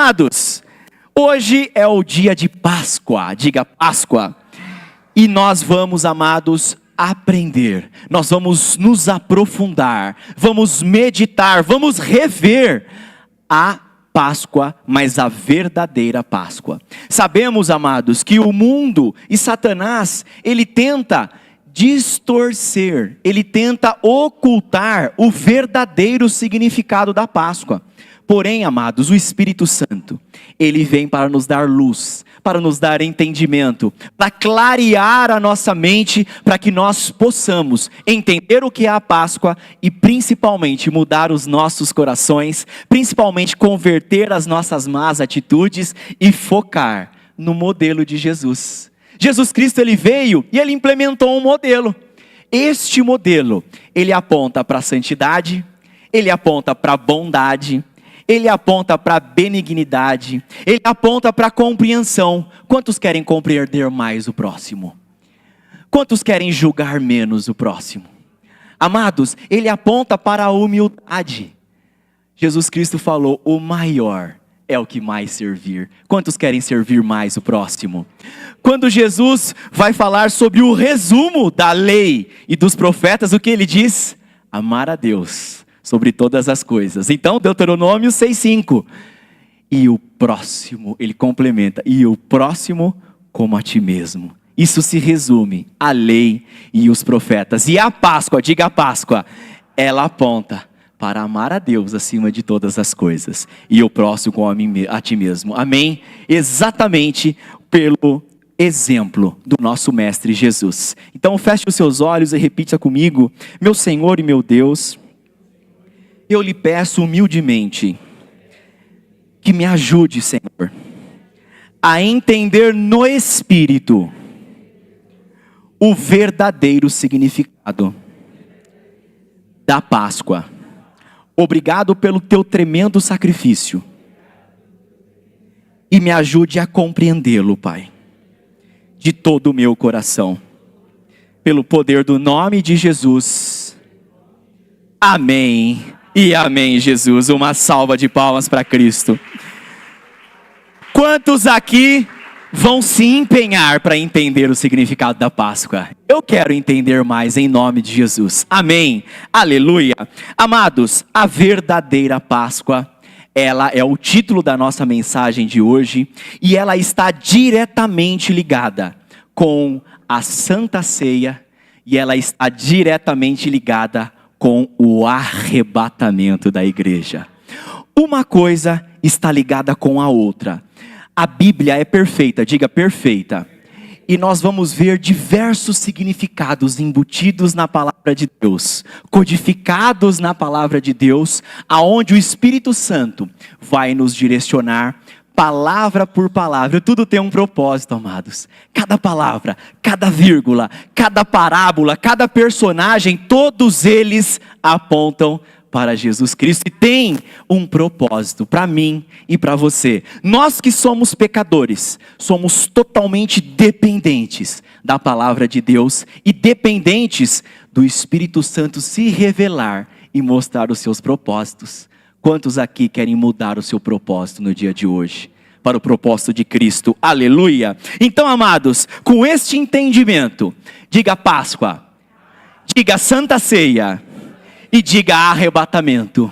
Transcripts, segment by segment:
Amados, hoje é o dia de Páscoa, diga Páscoa. E nós vamos, amados, aprender, nós vamos nos aprofundar, vamos meditar, vamos rever a Páscoa, mas a verdadeira Páscoa. Sabemos, amados, que o mundo e Satanás, ele tenta distorcer, ele tenta ocultar o verdadeiro significado da Páscoa. Porém, amados, o Espírito Santo, ele vem para nos dar luz, para nos dar entendimento, para clarear a nossa mente, para que nós possamos entender o que é a Páscoa e principalmente mudar os nossos corações, principalmente converter as nossas más atitudes e focar no modelo de Jesus. Jesus Cristo, ele veio e ele implementou um modelo. Este modelo, ele aponta para a santidade, ele aponta para a bondade, ele aponta para a benignidade, ele aponta para a compreensão. Quantos querem compreender mais o próximo? Quantos querem julgar menos o próximo? Amados, ele aponta para a humildade. Jesus Cristo falou, o maior é o que mais servir. Quantos querem servir mais o próximo? Quando Jesus vai falar sobre o resumo da lei e dos profetas, o que ele diz? Amar a Deus sobre todas as coisas. Então, Deuteronômio 6:5. E o próximo, ele complementa, e o próximo como a ti mesmo. Isso se resume à lei e os profetas. E a Páscoa, diga a Páscoa, ela aponta para amar a Deus acima de todas as coisas. E o próximo como a ti mesmo. Amém? Exatamente pelo exemplo do nosso Mestre Jesus. Então feche os seus olhos e repita comigo, meu Senhor e meu Deus, eu lhe peço humildemente que me ajude, Senhor, a entender no Espírito o verdadeiro significado da Páscoa. Obrigado pelo teu tremendo sacrifício e me ajude a compreendê-lo, Pai, de todo o meu coração, pelo poder do nome de Jesus. Amém. E amém, Jesus. Uma salva de palmas para Cristo. Quantos aqui vão se empenhar para entender o significado da Páscoa? Eu quero entender mais em nome de Jesus. Amém. Aleluia. Amados, a verdadeira Páscoa, ela é o título da nossa mensagem de hoje e ela está diretamente ligada com a Santa Ceia e ela está diretamente ligada com o arrebatamento da igreja. Uma coisa está ligada com a outra. A Bíblia é perfeita, diga perfeita. E nós vamos ver diversos significados embutidos na palavra de Deus, codificados na palavra de Deus, aonde o Espírito Santo vai nos direcionar palavra por palavra. Tudo tem um propósito, amados. Cada palavra, cada vírgula, cada parábola, cada personagem, todos eles apontam para Jesus Cristo e tem um propósito para mim e para você. Nós que somos pecadores, somos totalmente dependentes da palavra de Deus e dependentes do Espírito Santo se revelar e mostrar os seus propósitos. Quantos aqui querem mudar o seu propósito no dia de hoje? Para o propósito de Cristo, aleluia. Então, amados, com este entendimento, diga Páscoa, diga Santa Ceia e diga arrebatamento.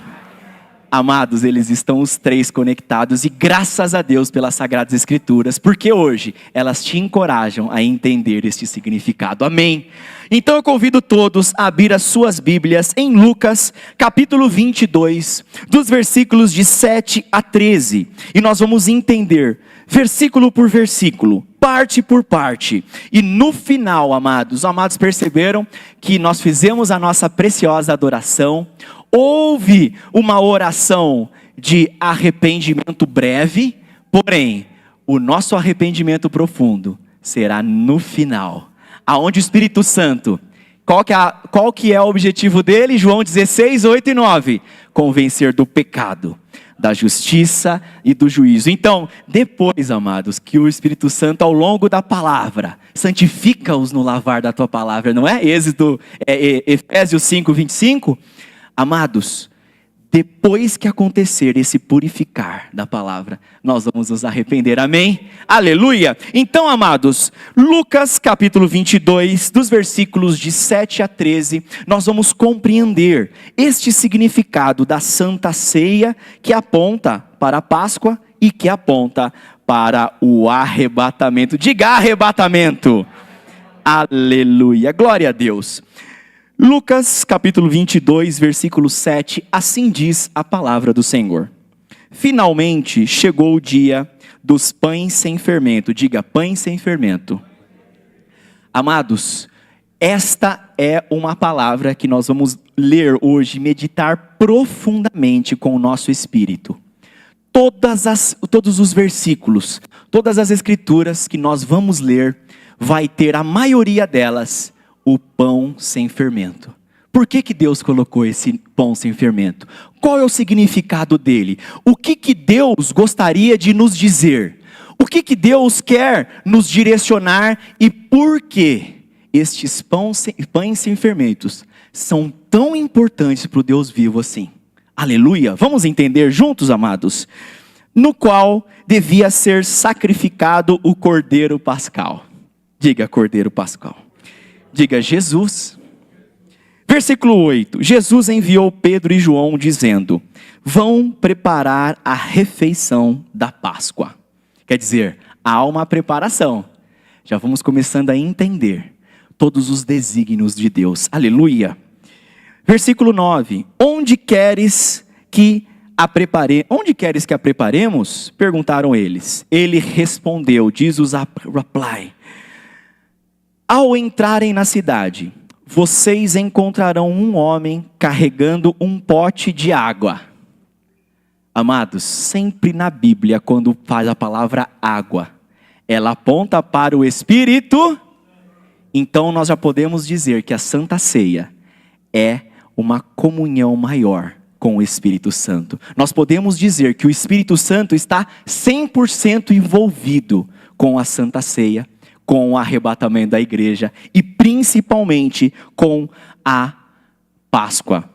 Amados, eles estão os três conectados e graças a Deus pelas Sagradas Escrituras, porque hoje elas te encorajam a entender este significado, amém? Então eu convido todos a abrir as suas Bíblias em Lucas, capítulo 22, dos versículos de 7 a 13, e nós vamos entender, versículo por versículo, parte por parte, e no final, amados perceberam que nós fizemos a nossa preciosa adoração. Houve uma oração de arrependimento breve, porém, o nosso arrependimento profundo será no final, aonde o Espírito Santo, qual que é o objetivo dele? João 16, 8 e 9, convencer do pecado, da justiça e do juízo. Então, depois, amados, que o Espírito Santo ao longo da palavra, santifica-os no lavar da tua palavra, não é? Efésios 5, 25, amados, depois que acontecer esse purificar da palavra, nós vamos nos arrepender, amém? Aleluia! Então, amados, Lucas capítulo 22, dos versículos de 7 a 13, nós vamos compreender este significado da Santa Ceia, que aponta para a Páscoa e que aponta para o arrebatamento. Diga arrebatamento! Aleluia! Glória a Deus! Lucas capítulo 22, versículo 7, assim diz a palavra do Senhor. Finalmente chegou o dia dos pães sem fermento. Diga, pães sem fermento. Amados, esta é uma palavra que nós vamos ler hoje, meditar profundamente com o nosso espírito. Todos os versículos, todas as escrituras que nós vamos ler, vai ter a maioria delas, o pão sem fermento. Por que Deus colocou esse pão sem fermento? Qual é o significado dele? O que Deus gostaria de nos dizer? O que Deus quer nos direcionar? E por que estes pães sem fermentos são tão importantes para o Deus vivo assim? Aleluia! Vamos entender juntos, amados? No qual devia ser sacrificado o Cordeiro Pascal. Diga, Cordeiro Pascal. Diga, Jesus. Versículo 8. Jesus enviou Pedro e João dizendo: vão preparar a refeição da Páscoa. Quer dizer, há uma preparação. Já vamos começando a entender todos os desígnios de Deus. Aleluia. Versículo 9. Onde queres que a preparemos? Perguntaram eles. Ele respondeu, diz os reply. Ao entrarem na cidade, vocês encontrarão um homem carregando um pote de água. Amados, sempre na Bíblia, quando faz a palavra água, ela aponta para o Espírito. Então nós já podemos dizer que a Santa Ceia é uma comunhão maior com o Espírito Santo. Nós podemos dizer que o Espírito Santo está 100% envolvido com a Santa Ceia, com o arrebatamento da igreja e principalmente com a Páscoa.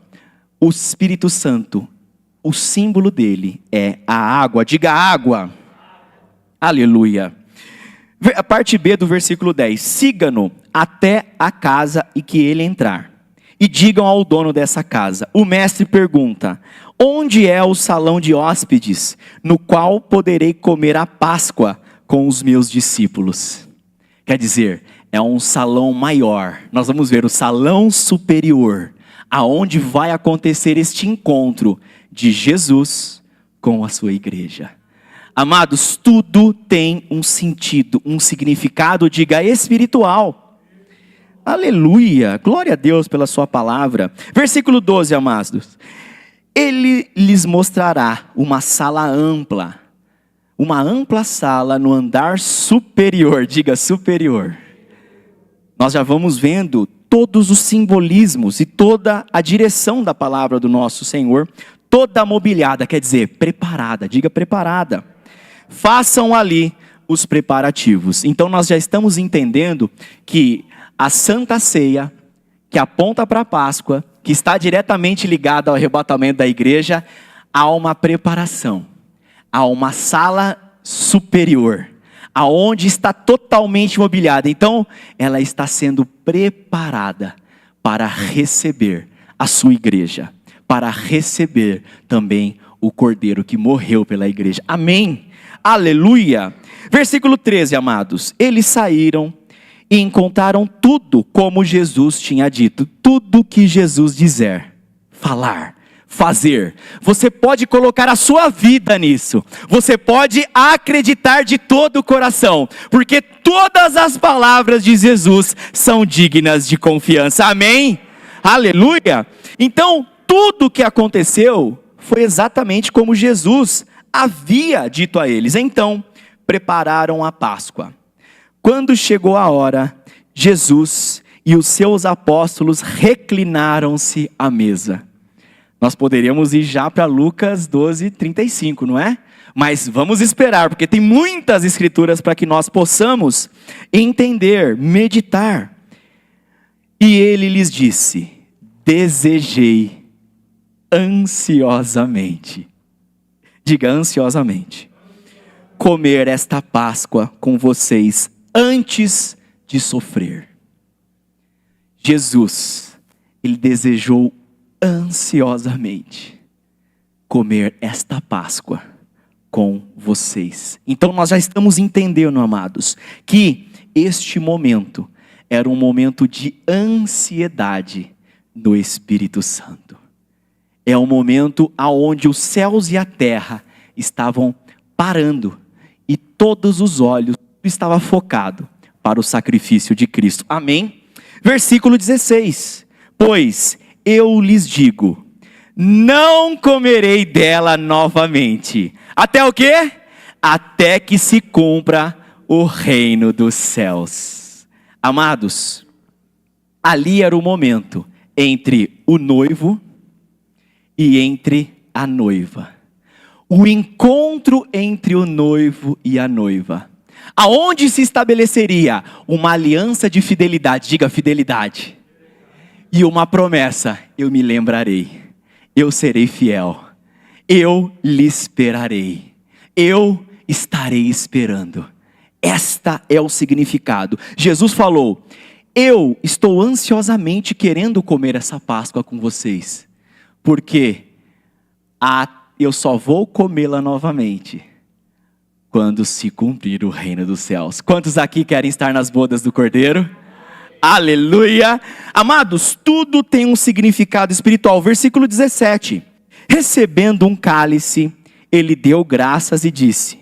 O Espírito Santo, o símbolo dele é a água. Diga água. Aleluia. A parte B do versículo 10. Siga-no até a casa e que ele entrar. E digam ao dono dessa casa. O mestre pergunta: onde é o salão de hóspedes, no qual poderei comer a Páscoa com os meus discípulos? Quer dizer, é um salão maior. Nós vamos ver o salão superior, aonde vai acontecer este encontro de Jesus com a sua igreja. Amados, tudo tem um sentido, um significado, diga, espiritual. Aleluia, glória a Deus pela sua palavra. Versículo 12, amados. Ele lhes mostrará uma sala ampla. Uma ampla sala no andar superior, diga superior. Nós já vamos vendo todos os simbolismos e toda a direção da palavra do nosso Senhor, toda mobiliada, quer dizer, preparada, diga preparada. Façam ali os preparativos. Então nós já estamos entendendo que a Santa Ceia, que aponta para a Páscoa, que está diretamente ligada ao arrebatamento da igreja, há uma preparação. Há uma sala superior, aonde está totalmente mobiliada. Então, ela está sendo preparada para receber a sua igreja, para receber também o Cordeiro que morreu pela igreja. Amém? Aleluia! Versículo 13, amados. Eles saíram e encontraram tudo como Jesus tinha dito. Tudo que Jesus dizer, falar, fazer. Você pode colocar a sua vida nisso. Você pode acreditar de todo o coração. Porque todas as palavras de Jesus são dignas de confiança. Amém? Aleluia! Então, tudo o que aconteceu foi exatamente como Jesus havia dito a eles. Então, prepararam a Páscoa. Quando chegou a hora, Jesus e os seus apóstolos reclinaram-se à mesa. Nós poderíamos ir já para Lucas 12:35, não é? Mas vamos esperar, porque tem muitas escrituras para que nós possamos entender, meditar. E ele lhes disse: desejei ansiosamente. Diga ansiosamente. Comer esta Páscoa com vocês antes de sofrer. Jesus, ele desejou ansiosamente comer esta Páscoa com vocês. Então nós já estamos entendendo, amados, que este momento era um momento de ansiedade no Espírito Santo. É um momento onde os céus e a terra estavam parando e todos os olhos estavam focados para o sacrifício de Cristo. Amém? Versículo 16. Pois eu lhes digo, não comerei dela novamente. Até o quê? Até que se cumpra o reino dos céus. Amados, ali era o momento entre o noivo e entre a noiva. O encontro entre o noivo e a noiva. Aonde se estabeleceria uma aliança de fidelidade, diga fidelidade. E uma promessa, eu me lembrarei, eu serei fiel, eu lhe esperarei, eu estarei esperando. Esta é o significado. Jesus falou, eu estou ansiosamente querendo comer essa Páscoa com vocês, porque eu só vou comê-la novamente quando se cumprir o reino dos céus. Quantos aqui querem estar nas bodas do Cordeiro? Aleluia! Amados, tudo tem um significado espiritual. Versículo 17. Recebendo um cálice, ele deu graças e disse,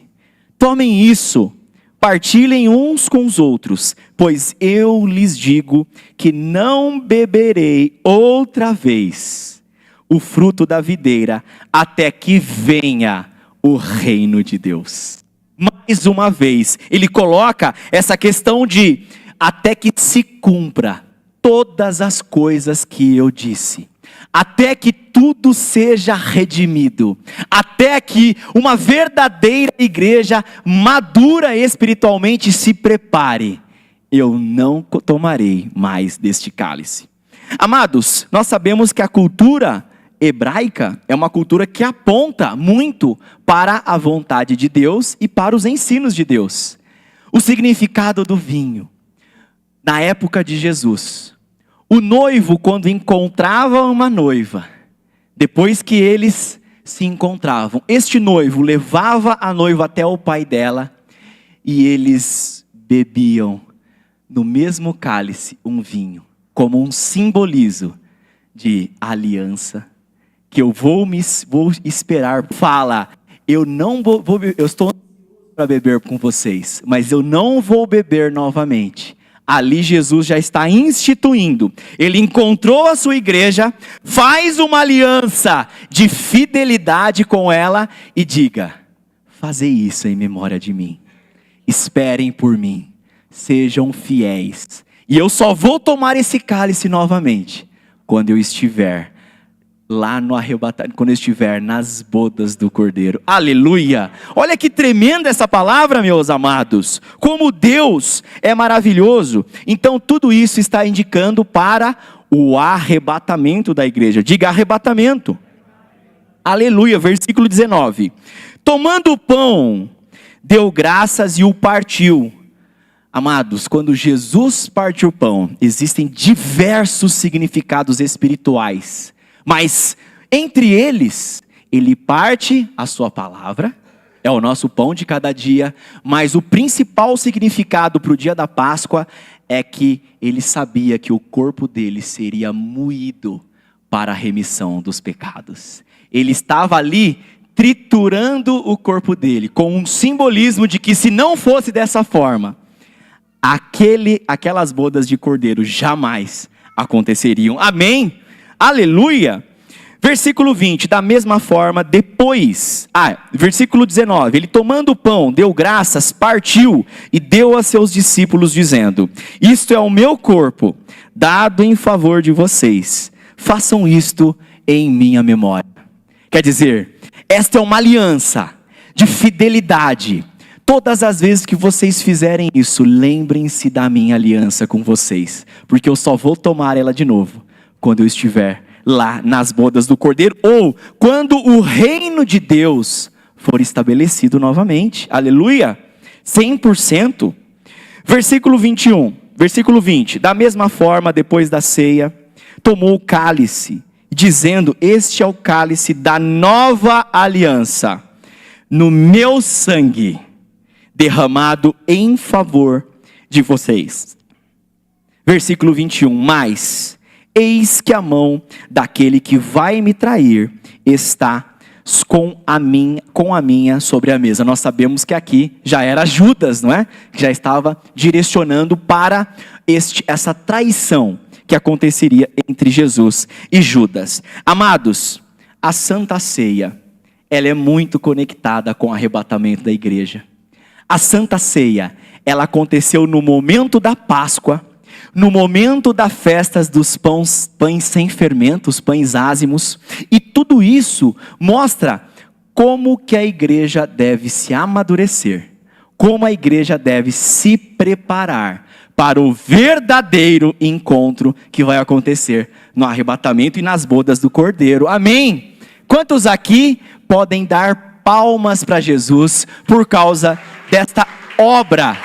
tomem isso, partilhem uns com os outros, pois eu lhes digo que não beberei outra vez o fruto da videira, até que venha o reino de Deus. Mais uma vez, ele coloca essa questão de até que se cumpra todas as coisas que eu disse, até que tudo seja redimido, até que uma verdadeira igreja madura espiritualmente se prepare, eu não tomarei mais deste cálice. Amados, nós sabemos que a cultura hebraica é uma cultura que aponta muito para a vontade de Deus e para os ensinos de Deus. O significado do vinho. Na época de Jesus, o noivo, quando encontrava uma noiva, depois que eles se encontravam, este noivo levava a noiva até o pai dela e eles bebiam no mesmo cálice um vinho, como um simbolizo de aliança, que eu vou esperar. Fala, eu estou para beber com vocês, mas eu não vou beber novamente. Ali Jesus já está instituindo, ele encontrou a sua igreja, faz uma aliança de fidelidade com ela e diga, fazei isso em memória de mim, esperem por mim, sejam fiéis, e eu só vou tomar esse cálice novamente, quando eu estiver lá no arrebatamento, quando eu estiver nas bodas do Cordeiro. Aleluia! Olha que tremenda essa palavra, meus amados. Como Deus é maravilhoso. Então tudo isso está indicando para o arrebatamento da igreja. Diga arrebatamento. Aleluia, versículo 19. Tomando o pão, deu graças e o partiu. Amados, quando Jesus parte o pão, existem diversos significados espirituais. Mas, entre eles, ele parte a sua palavra, é o nosso pão de cada dia, mas o principal significado para o dia da Páscoa é que ele sabia que o corpo dele seria moído para a remissão dos pecados. Ele estava ali triturando o corpo dele, com um simbolismo de que se não fosse dessa forma, aquelas bodas de cordeiro jamais aconteceriam. Amém? Aleluia! Versículo 20, da mesma forma, versículo 19, ele tomando o pão, deu graças, partiu e deu a seus discípulos dizendo, isto é o meu corpo, dado em favor de vocês, façam isto em minha memória. Quer dizer, esta é uma aliança de fidelidade. Todas as vezes que vocês fizerem isso, lembrem-se da minha aliança com vocês, porque eu só vou tomar ela de novo quando eu estiver lá nas bodas do Cordeiro, ou quando o reino de Deus for estabelecido novamente. Aleluia! 100%. Versículo 21, versículo 20. Da mesma forma, depois da ceia, tomou o cálice, dizendo: este é o cálice da nova aliança, no meu sangue, derramado em favor de vocês. Versículo 21, mas eis que a mão daquele que vai me trair está com a minha sobre a mesa. Nós sabemos que aqui já era Judas, não é? Que já estava direcionando para essa traição que aconteceria entre Jesus e Judas. Amados, a Santa Ceia, ela é muito conectada com o arrebatamento da igreja. A Santa Ceia, ela aconteceu no momento da Páscoa, no momento das festas dos pães sem fermento, os pães ázimos, e tudo isso mostra como que a igreja deve se amadurecer, como a igreja deve se preparar para o verdadeiro encontro que vai acontecer no arrebatamento e nas bodas do Cordeiro. Amém? Quantos aqui podem dar palmas para Jesus por causa desta obra,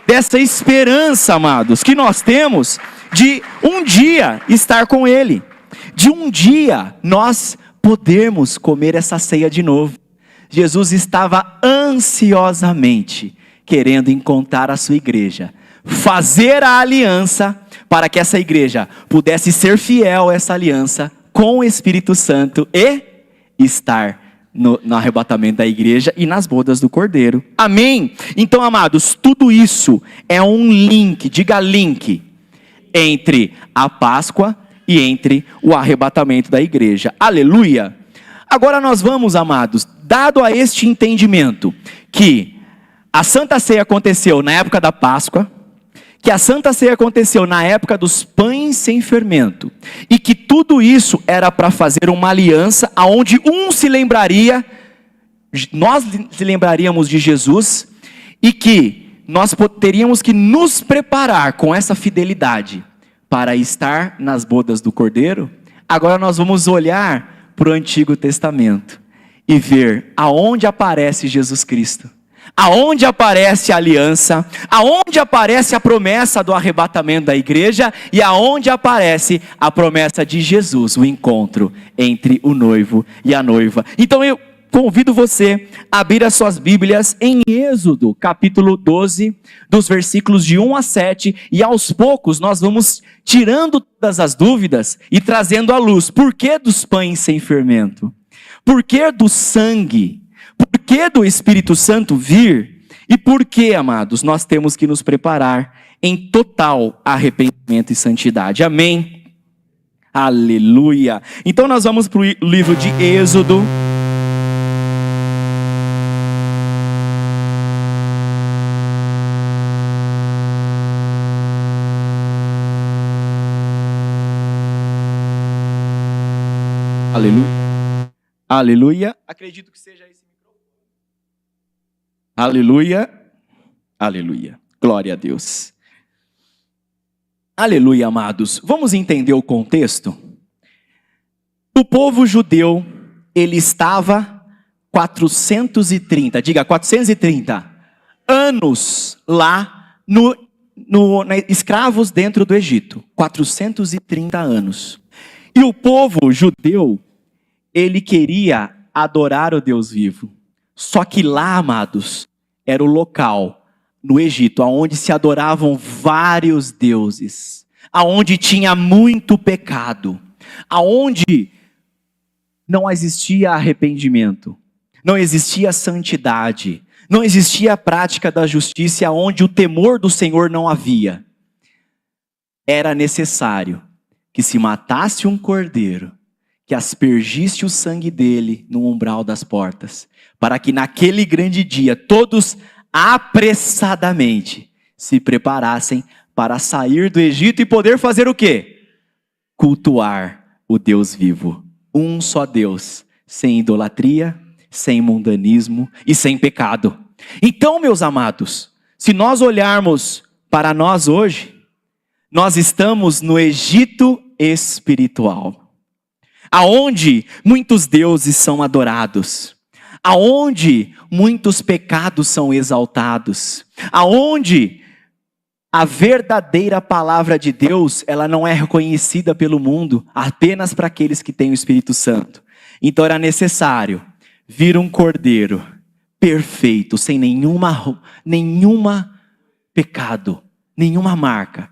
dessa esperança, amados, que nós temos de um dia estar com Ele, de um dia nós podermos comer essa ceia de novo. Jesus estava ansiosamente querendo encontrar a sua igreja, fazer a aliança para que essa igreja pudesse ser fiel a essa aliança com o Espírito Santo e estar no arrebatamento da igreja e nas bodas do Cordeiro. Amém? Então, amados, tudo isso é um link, diga link, entre a Páscoa e entre o arrebatamento da igreja. Aleluia! Agora nós vamos, amados, dado a este entendimento que a Santa Ceia aconteceu na época da Páscoa, que a Santa Ceia aconteceu na época dos pães sem fermento, e que tudo isso era para fazer uma aliança, aonde se lembraria, nós se lembraríamos de Jesus, e que nós teríamos que nos preparar com essa fidelidade, para estar nas bodas do Cordeiro. Agora nós vamos olhar para o Antigo Testamento, e ver aonde aparece Jesus Cristo, aonde aparece a aliança, aonde aparece a promessa do arrebatamento da igreja e aonde aparece a promessa de Jesus, o encontro entre o noivo e a noiva. Então eu convido você a abrir as suas Bíblias em Êxodo, capítulo 12, dos versículos de 1 a 7, e aos poucos nós vamos tirando todas as dúvidas e trazendo à luz. Por que dos pães sem fermento? Por que do sangue? Por que do Espírito Santo vir? E por que, amados, nós temos que nos preparar em total arrependimento e santidade? Amém? Aleluia! Então nós vamos para o livro de Êxodo. Aleluia! Aleluia! Acredito que seja esse. Aleluia, aleluia, glória a Deus. Aleluia, amados. Vamos entender o contexto? O povo judeu, ele estava 430 anos lá, escravos dentro do Egito. 430 anos. E o povo judeu, ele queria adorar o Deus vivo. Só que lá, amados, era o local, no Egito, onde se adoravam vários deuses, aonde tinha muito pecado, aonde não existia arrependimento, não existia santidade, não existia a prática da justiça, aonde o temor do Senhor não havia. Era necessário que se matasse um cordeiro, que aspergisse o sangue dele no umbral das portas, para que naquele grande dia todos apressadamente se preparassem para sair do Egito e poder fazer o quê? Cultuar o Deus vivo. Um só Deus, sem idolatria, sem mundanismo e sem pecado. Então, meus amados, se nós olharmos para nós hoje, nós estamos no Egito espiritual. aonde muitos deuses são adorados, aonde muitos pecados são exaltados, aonde a verdadeira palavra de Deus, ela não é reconhecida pelo mundo, apenas para aqueles que têm o Espírito Santo. Então era necessário vir um cordeiro perfeito, sem nenhuma pecado, nenhuma marca,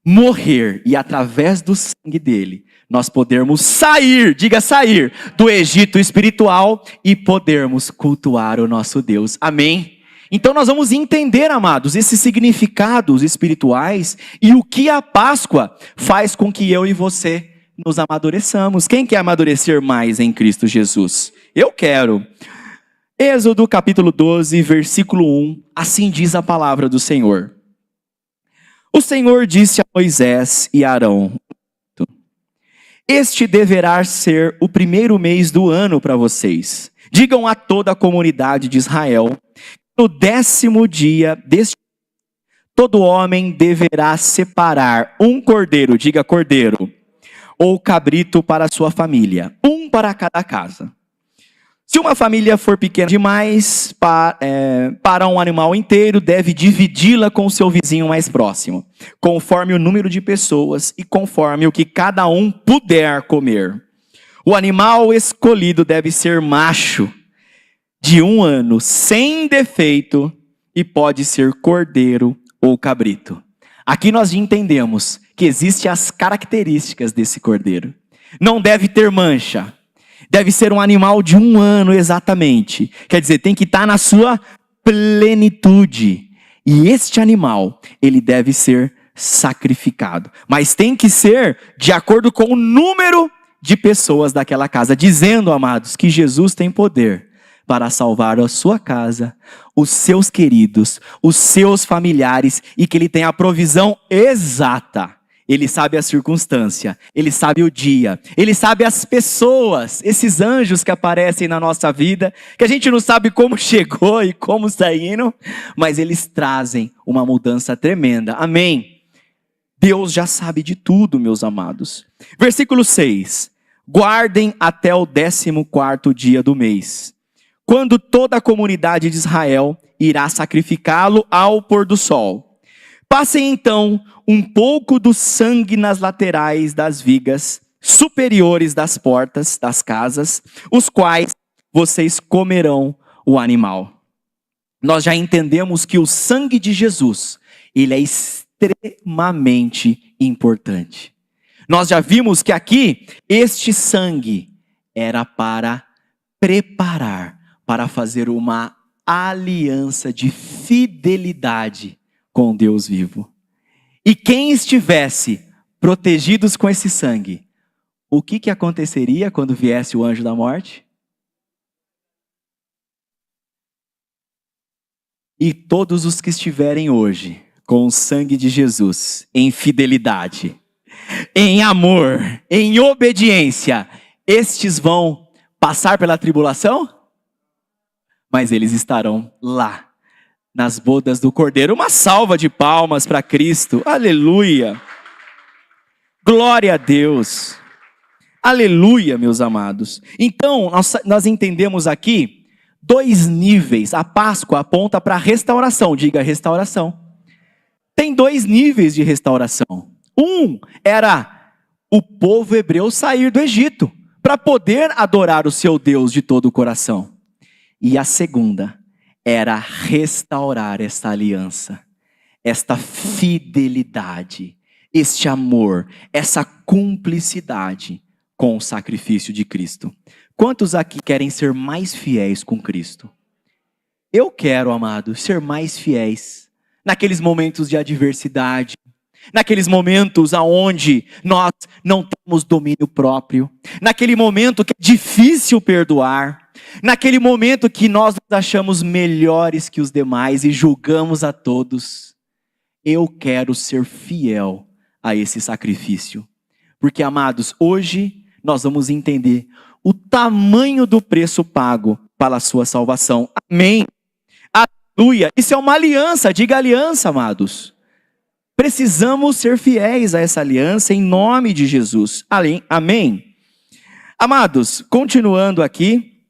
morrer e através do sangue dele, nós podermos sair, diga sair, do Egito espiritual e podermos cultuar o nosso Deus. Amém? Então nós vamos entender, amados, esses significados espirituais e o que a Páscoa faz com que eu e você nos amadureçamos. Quem quer amadurecer mais em Cristo Jesus? Eu quero. Êxodo capítulo 12, versículo 1, assim diz a palavra do Senhor. O Senhor disse a Moisés e a Arão: este deverá ser o primeiro mês do ano para vocês. Digam a toda a comunidade de Israel: no 10º dia deste todo homem deverá separar um cordeiro, diga cordeiro, ou cabrito para sua família, um para cada casa. Se uma família for pequena demais para um animal inteiro, deve dividi-la com o seu vizinho mais próximo, conforme o número de pessoas e conforme o que cada um puder comer. O animal escolhido deve ser macho, de 1 ano, sem defeito, e pode ser cordeiro ou cabrito. Aqui nós entendemos que existem as características desse cordeiro. Não deve ter mancha. Deve ser um animal de 1 ano exatamente. Quer dizer, tem que estar na sua plenitude. E este animal, ele deve ser sacrificado. Mas tem que ser de acordo com o número de pessoas daquela casa. Dizendo, amados, que Jesus tem poder para salvar a sua casa, os seus queridos, os seus familiares, e que ele tem a provisão exata. Ele sabe a circunstância, ele sabe o dia, ele sabe as pessoas, esses anjos que aparecem na nossa vida, que a gente não sabe como chegou e como está indo, mas eles trazem uma mudança tremenda. Amém? Deus já sabe de tudo, meus amados. Versículo 6. Guardem até o 14º dia do mês, quando toda a comunidade de Israel irá sacrificá-lo ao pôr do sol. Passem então um pouco do sangue nas laterais das vigas superiores das portas das casas, os quais vocês comerão o animal. Nós já entendemos que o sangue de Jesus, ele é extremamente importante. Nós já vimos que aqui, este sangue era para preparar, para fazer uma aliança de fidelidade com Deus vivo. E quem estivesse protegidos com esse sangue, o que aconteceria quando viesse o anjo da morte? E todos os que estiverem hoje com o sangue de Jesus, em fidelidade, em amor, em obediência, estes vão passar pela tribulação? Mas eles estarão lá, nas bodas do Cordeiro. Uma salva de palmas para Cristo. Aleluia. Glória a Deus. Aleluia, meus amados. Então, nós entendemos aqui 2 níveis. A Páscoa aponta para a restauração. Diga restauração. Tem 2 níveis de restauração. Um era o povo hebreu sair do Egito para poder adorar o seu Deus de todo o coração. E a segunda era restaurar esta aliança, esta fidelidade, este amor, essa cumplicidade com o sacrifício de Cristo. Quantos aqui querem ser mais fiéis com Cristo? Eu quero, amados, ser mais fiéis naqueles momentos de adversidade, naqueles momentos aonde nós não temos domínio próprio, naquele momento que é difícil perdoar, naquele momento que nós nos achamos melhores que os demais e julgamos a todos. Eu quero ser fiel a esse sacrifício. Porque, amados, hoje nós vamos entender o tamanho do preço pago para a sua salvação. Amém. Aleluia. Isso é uma aliança, diga aliança, amados. Precisamos ser fiéis a essa aliança em nome de Jesus. Amém. Amados, continuando aqui,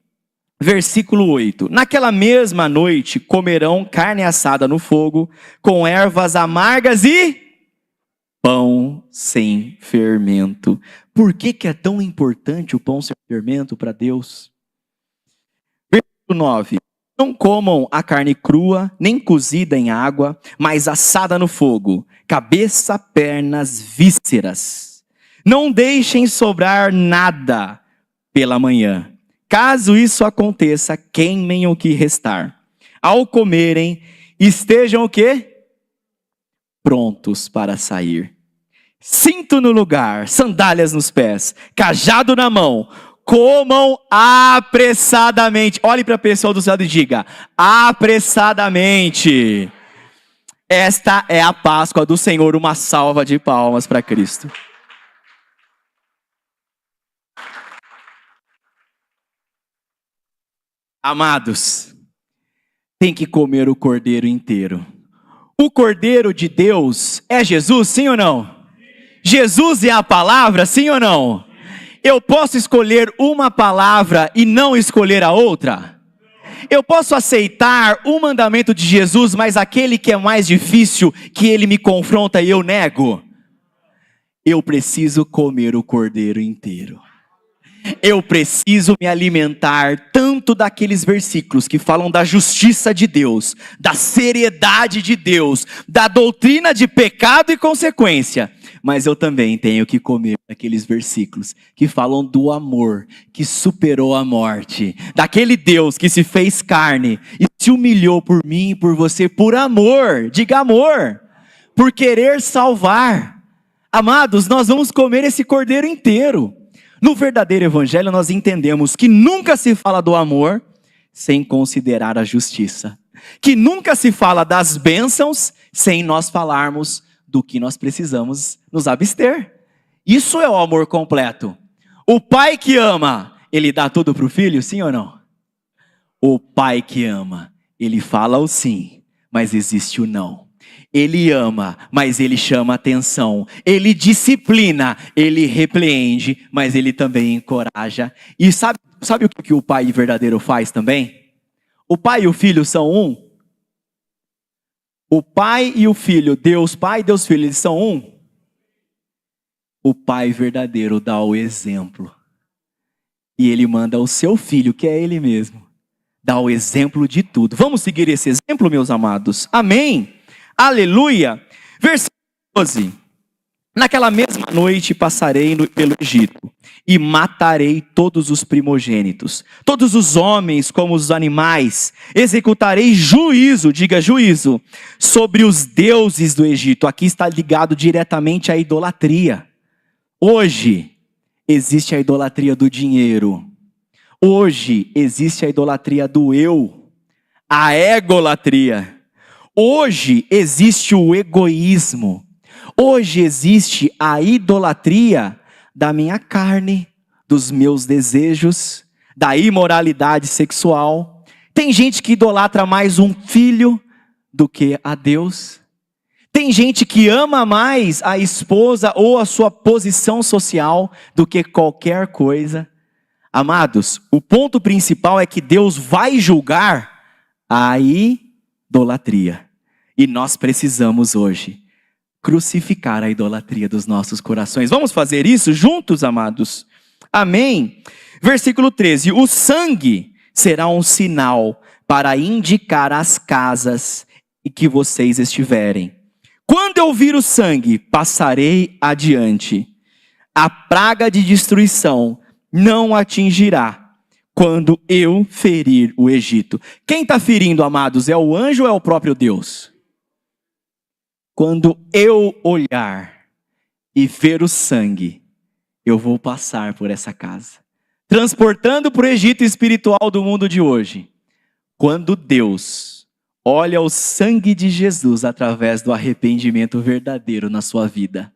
versículo 8. Naquela mesma noite comerão carne assada no fogo, com ervas amargas e pão sem fermento. Por que é tão importante o pão sem fermento para Deus? Versículo 9. Não comam a carne crua, nem cozida em água, mas assada no fogo, cabeça, pernas, vísceras. Não deixem sobrar nada pela manhã. Caso isso aconteça, queimem o que restar. Ao comerem, estejam o quê? Prontos para sair. Cinto no lugar, sandálias nos pés, cajado na mão. Comam apressadamente. Olhe para a pessoa do seu lado e diga: apressadamente. Esta é a Páscoa do Senhor. Uma salva de palmas para Cristo. Amados, tem que comer o cordeiro inteiro. O cordeiro de Deus é Jesus, sim ou não? Jesus é a palavra, sim ou não? Eu posso escolher uma palavra e não escolher a outra? Eu posso aceitar o mandamento de Jesus, mas aquele que é mais difícil, que ele me confronta e eu nego? Eu preciso comer o cordeiro inteiro. Eu preciso me alimentar tanto daqueles versículos que falam da justiça de Deus, da seriedade de Deus, da doutrina de pecado e consequência, mas eu também tenho que comer aqueles versículos que falam do amor que superou a morte, daquele Deus que se fez carne e se humilhou por mim e por você, por amor, diga amor, por querer salvar. Amados, nós vamos comer esse cordeiro inteiro. No verdadeiro evangelho nós entendemos que nunca se fala do amor sem considerar a justiça. Que nunca se fala das bênçãos sem nós falarmos do que nós precisamos nos abster. Isso é o amor completo. O pai que ama, ele dá tudo para o filho, sim ou não? O pai que ama, ele fala o sim, mas existe o não. Ele ama, mas ele chama atenção. Ele disciplina, ele repreende, mas ele também encoraja. E sabe o que o pai verdadeiro faz também? O pai e o filho são um. O pai e o filho, Deus Pai e Deus Filho, eles são um. O pai verdadeiro dá o exemplo. E ele manda o seu filho, que é ele mesmo, dar o exemplo de tudo. Vamos seguir esse exemplo, meus amados? Amém? Aleluia! Versículo 12. Naquela mesma noite passarei pelo Egito e matarei todos os primogênitos, todos os homens como os animais. Executarei juízo, diga juízo, sobre os deuses do Egito. Aqui está ligado diretamente à idolatria. Hoje existe a idolatria do dinheiro. Hoje existe a idolatria do eu, a egolatria. Hoje existe o egoísmo. Hoje existe a idolatria da minha carne, dos meus desejos, da imoralidade sexual. Tem gente que idolatra mais um filho do que a Deus. Tem gente que ama mais a esposa ou a sua posição social do que qualquer coisa. Amados, o ponto principal é que Deus vai julgar a idolatria. E nós precisamos hoje crucificar a idolatria dos nossos corações. Vamos fazer isso juntos, amados? Amém? Versículo 13. O sangue será um sinal para indicar as casas em que vocês estiverem. Quando eu vir o sangue, passarei adiante. A praga de destruição não atingirá quando eu ferir o Egito. Quem está ferindo, amados, é o anjo ou é o próprio Deus? Quando eu olhar e ver o sangue, eu vou passar por essa casa, transportando para o Egito espiritual do mundo de hoje. Quando Deus olha o sangue de Jesus através do arrependimento verdadeiro na sua vida,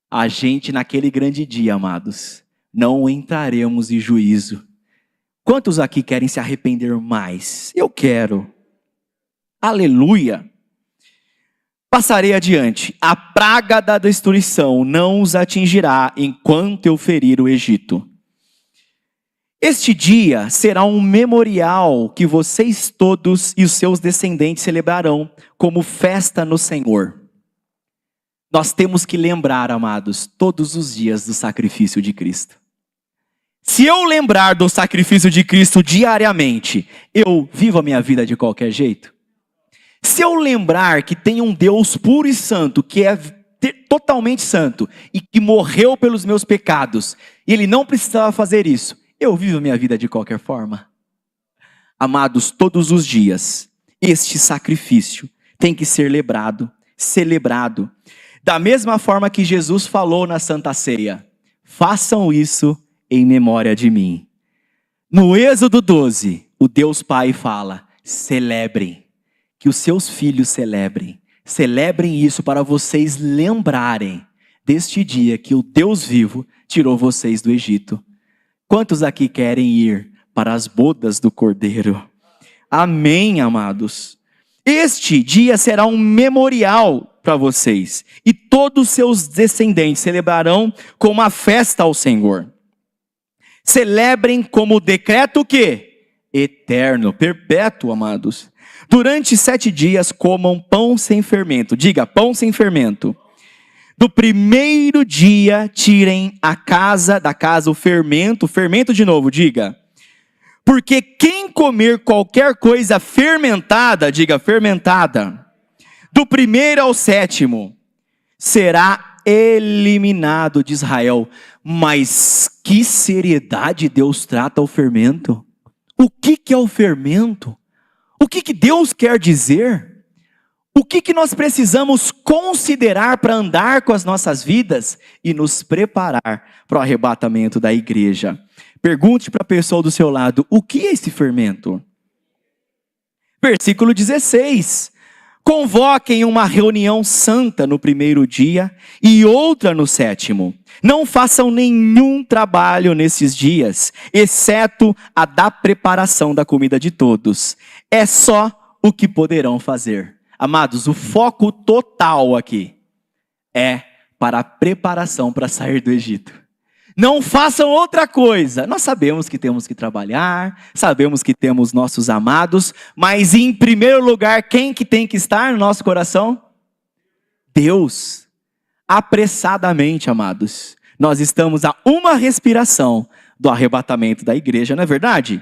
a gente naquele grande dia, amados, não entraremos em juízo. Quantos aqui querem se arrepender mais? Eu quero. Aleluia! Passarei adiante. A praga da destruição não os atingirá enquanto eu ferir o Egito. Este dia será um memorial que vocês todos e os seus descendentes celebrarão como festa no Senhor. Nós temos que lembrar, amados, todos os dias do sacrifício de Cristo. Se eu lembrar do sacrifício de Cristo diariamente, eu vivo a minha vida de qualquer jeito? Se eu lembrar que tem um Deus puro e santo, que é totalmente santo, e que morreu pelos meus pecados, e Ele não precisava fazer isso, eu vivo a minha vida de qualquer forma? Amados, todos os dias, este sacrifício tem que ser celebrado. Da mesma forma que Jesus falou na Santa Ceia: façam isso em memória de mim. No Êxodo 12, o Deus Pai fala: celebrem, que os seus filhos celebrem. Celebrem isso para vocês lembrarem deste dia que o Deus vivo tirou vocês do Egito. Quantos aqui querem ir para as bodas do Cordeiro? Amém, amados. Este dia será um memorial para vocês, e todos os seus descendentes celebrarão como uma festa ao Senhor. Celebrem como decreto o quê? Eterno, perpétuo, amados. Durante 7 dias comam pão sem fermento. Diga, pão sem fermento. Do primeiro dia tirem da casa o fermento de novo, diga. Porque quem comer qualquer coisa fermentada, diga fermentada, do primeiro ao 7º, será eliminado de Israel. Mas que seriedade Deus trata o fermento? O que é o fermento? O que Deus quer dizer? O que nós precisamos considerar para andar com as nossas vidas e nos preparar para o arrebatamento da igreja? Pergunte para a pessoa do seu lado: o que é esse fermento? Versículo 16. Convoquem uma reunião santa no primeiro dia e outra no 7º. Não façam nenhum trabalho nesses dias, exceto a da preparação da comida de todos. É só o que poderão fazer. Amados, o foco total aqui é para a preparação para sair do Egito. Não façam outra coisa. Nós sabemos que temos que trabalhar, sabemos que temos nossos amados, mas em primeiro lugar, quem que tem que estar no nosso coração? Deus. Apressadamente, amados, nós estamos a uma respiração do arrebatamento da igreja, não é verdade?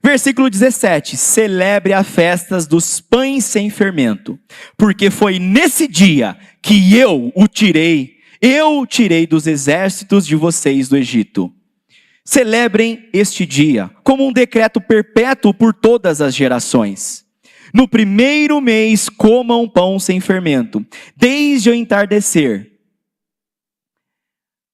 Versículo 17, celebre as festas dos pães sem fermento, porque foi nesse dia que eu tirei dos exércitos de vocês do Egito. Celebrem este dia como um decreto perpétuo por todas as gerações. No primeiro mês comam pão sem fermento, desde o entardecer,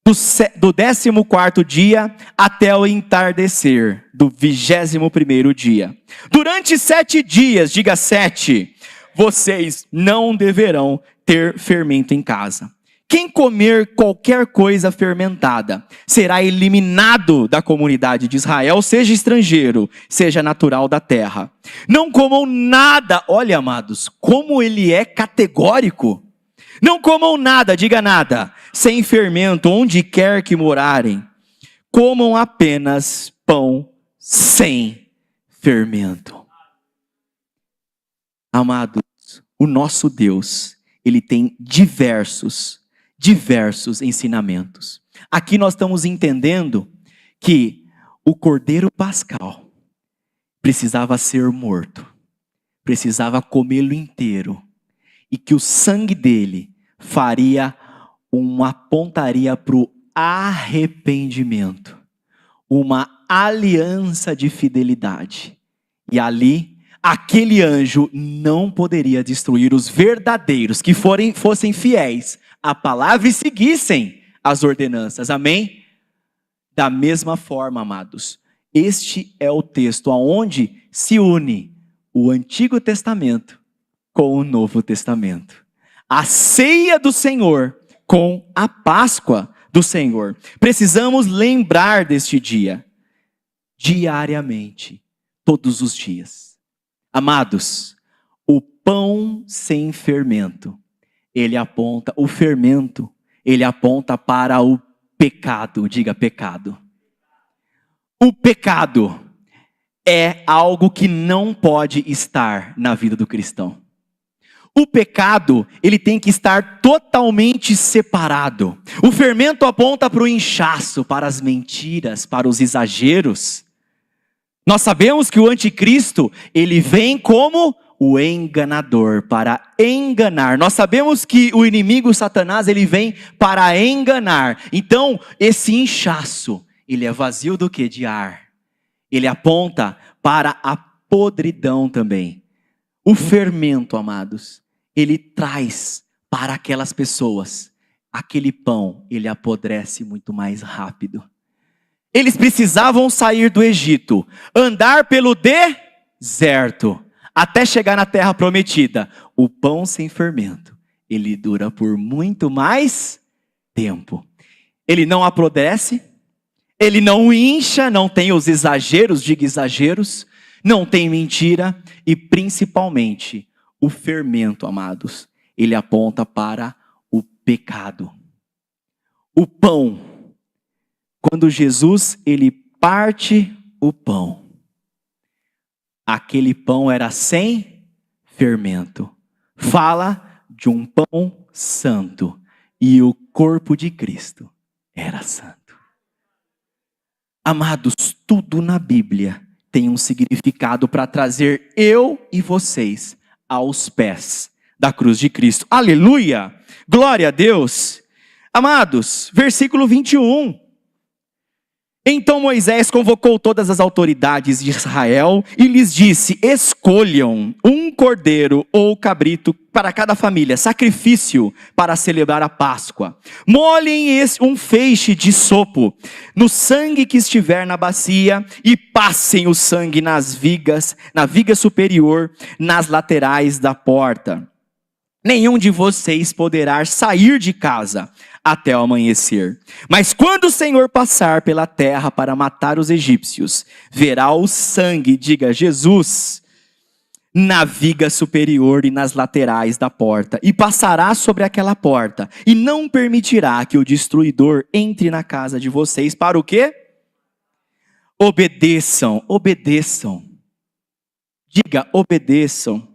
do 14º dia até o entardecer do 21º dia. Durante 7 dias, diga 7, vocês não deverão ter fermento em casa. Quem comer qualquer coisa fermentada será eliminado da comunidade de Israel, seja estrangeiro, seja natural da terra. Não comam nada, olha, amados, como ele é categórico. Não comam nada, diga nada, sem fermento, onde quer que morarem. Comam apenas pão sem fermento. Amados, o nosso Deus, Ele tem diversos ensinamentos. Aqui nós estamos entendendo que o Cordeiro Pascal precisava ser morto, precisava comê-lo inteiro, e que o sangue dele apontaria para o arrependimento, uma aliança de fidelidade. E ali, aquele anjo não poderia destruir os verdadeiros que fossem fiéis à palavra e seguissem as ordenanças. Amém? Da mesma forma, amados, este é o texto onde se une o Antigo Testamento com o Novo Testamento. A ceia do Senhor com a Páscoa do Senhor. Precisamos lembrar deste dia, diariamente, todos os dias. Amados, o pão sem fermento, o fermento, ele aponta para o pecado, diga pecado. O pecado é algo que não pode estar na vida do cristão. O pecado, ele tem que estar totalmente separado. O fermento aponta para o inchaço, para as mentiras, para os exageros. Nós sabemos que o anticristo, ele vem como o enganador, para enganar. Nós sabemos que o inimigo Satanás, ele vem para enganar. Então, esse inchaço, ele é vazio do quê? De ar. Ele aponta para a podridão também. O fermento, amados, ele traz para aquelas pessoas, aquele pão, ele apodrece muito mais rápido. Eles precisavam sair do Egito, andar pelo deserto, até chegar na terra prometida. O pão sem fermento, ele dura por muito mais tempo. Ele não apodrece, ele não incha, não tem os exageros, diga exageros, não tem mentira e principalmente o fermento, amados, ele aponta para o pecado. O pão, quando Jesus ele parte o pão, aquele pão era sem fermento. Fala de um pão santo e o corpo de Cristo era santo. Amados, tudo na Bíblia tem um significado para trazer eu e vocês aos pés da cruz de Cristo. Aleluia! Glória a Deus! Amados, versículo 21. Então Moisés convocou todas as autoridades de Israel e lhes disse: escolham um cordeiro ou cabrito para cada família, sacrifício para celebrar a Páscoa. Molhem um feixe de sopo no sangue que estiver na bacia e passem o sangue nas vigas, na viga superior, nas laterais da porta. Nenhum de vocês poderá sair de casa até o amanhecer. Mas quando o Senhor passar pela terra para matar os egípcios, verá o sangue, diga Jesus, na viga superior e nas laterais da porta, e passará sobre aquela porta, e não permitirá que o destruidor entre na casa de vocês. Para o quê? Obedeçam, obedeçam. Diga, obedeçam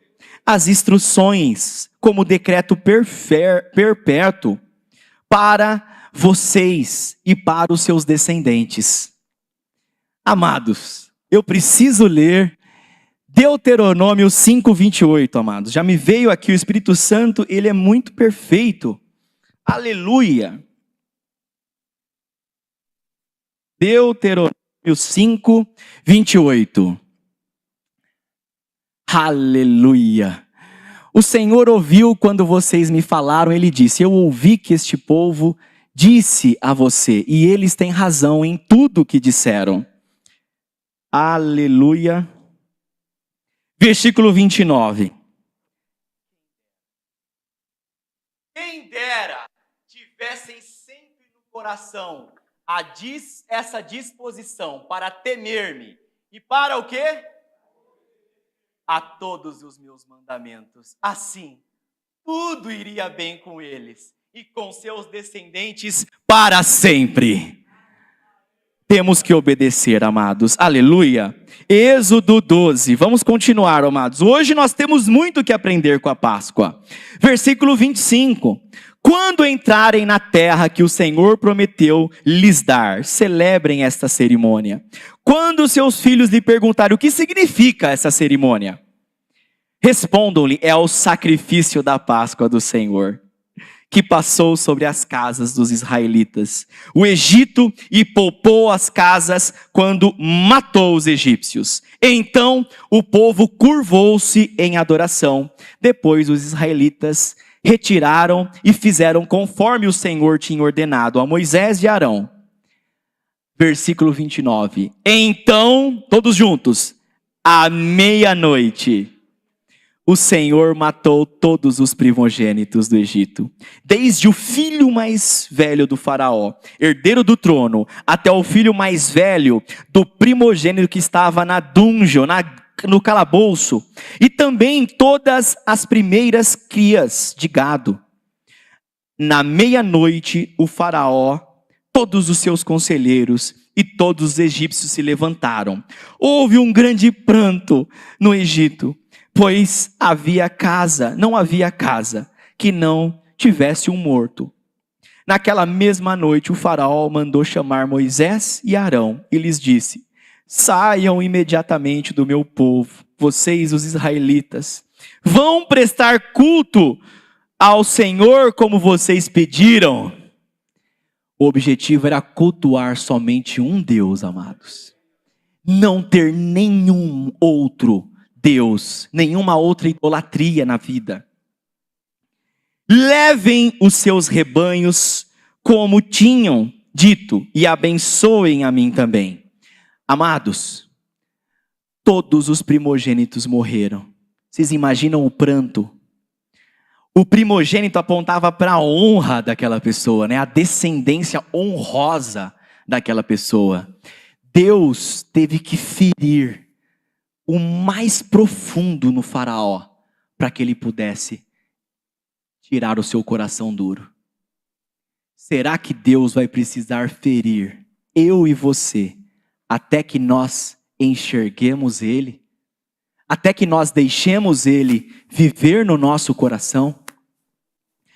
as instruções como decreto perpétuo para vocês e para os seus descendentes. Amados, eu preciso ler Deuteronômio 5:28, amados. Já me veio aqui o Espírito Santo, ele é muito perfeito. Aleluia. Deuteronômio 5:28. Aleluia. O Senhor ouviu quando vocês me falaram, ele disse: eu ouvi que este povo disse a você, e eles têm razão em tudo que disseram. Aleluia. Versículo 29. Quem dera tivessem sempre no coração essa disposição para temer-me e para o quê? A todos os meus mandamentos. Assim, tudo iria bem com eles e com seus descendentes para sempre. Temos que obedecer, amados. Aleluia. Êxodo 12. Vamos continuar, amados. Hoje nós temos muito que aprender com a Páscoa. Versículo 25. Quando entrarem na terra que o Senhor prometeu lhes dar, celebrem esta cerimônia. Quando seus filhos lhe perguntarem o que significa essa cerimônia, respondam-lhe: é o sacrifício da Páscoa do Senhor, que passou sobre as casas dos israelitas. O Egito e poupou as casas quando matou os egípcios. Então o povo curvou-se em adoração. Depois os israelitas retiraram e fizeram conforme o Senhor tinha ordenado a Moisés e Arão. Versículo 29. Então, todos juntos, à meia-noite, o Senhor matou todos os primogênitos do Egito, desde o filho mais velho do faraó, herdeiro do trono, até o filho mais velho do primogênito que estava na dungeon, no calabouço, e também todas as primeiras crias de gado. Na meia-noite, o faraó, todos os seus conselheiros e todos os egípcios se levantaram. Houve um grande pranto no Egito, pois não havia casa que não tivesse um morto. Naquela mesma noite, o faraó mandou chamar Moisés e Arão e lhes disse: saiam imediatamente do meu povo, vocês os israelitas. Vão prestar culto ao Senhor como vocês pediram. O objetivo era cultuar somente um Deus, amados. Não ter nenhum outro Deus, nenhuma outra idolatria na vida. Levem os seus rebanhos como tinham dito e abençoem a mim também. Amados, todos os primogênitos morreram. Vocês imaginam o pranto? O primogênito apontava para a honra daquela pessoa, né? A descendência honrosa daquela pessoa. Deus teve que ferir o mais profundo no faraó para que ele pudesse tirar o seu coração duro. Será que Deus vai precisar ferir eu e você até que nós enxerguemos Ele? Até que nós deixemos Ele viver no nosso coração?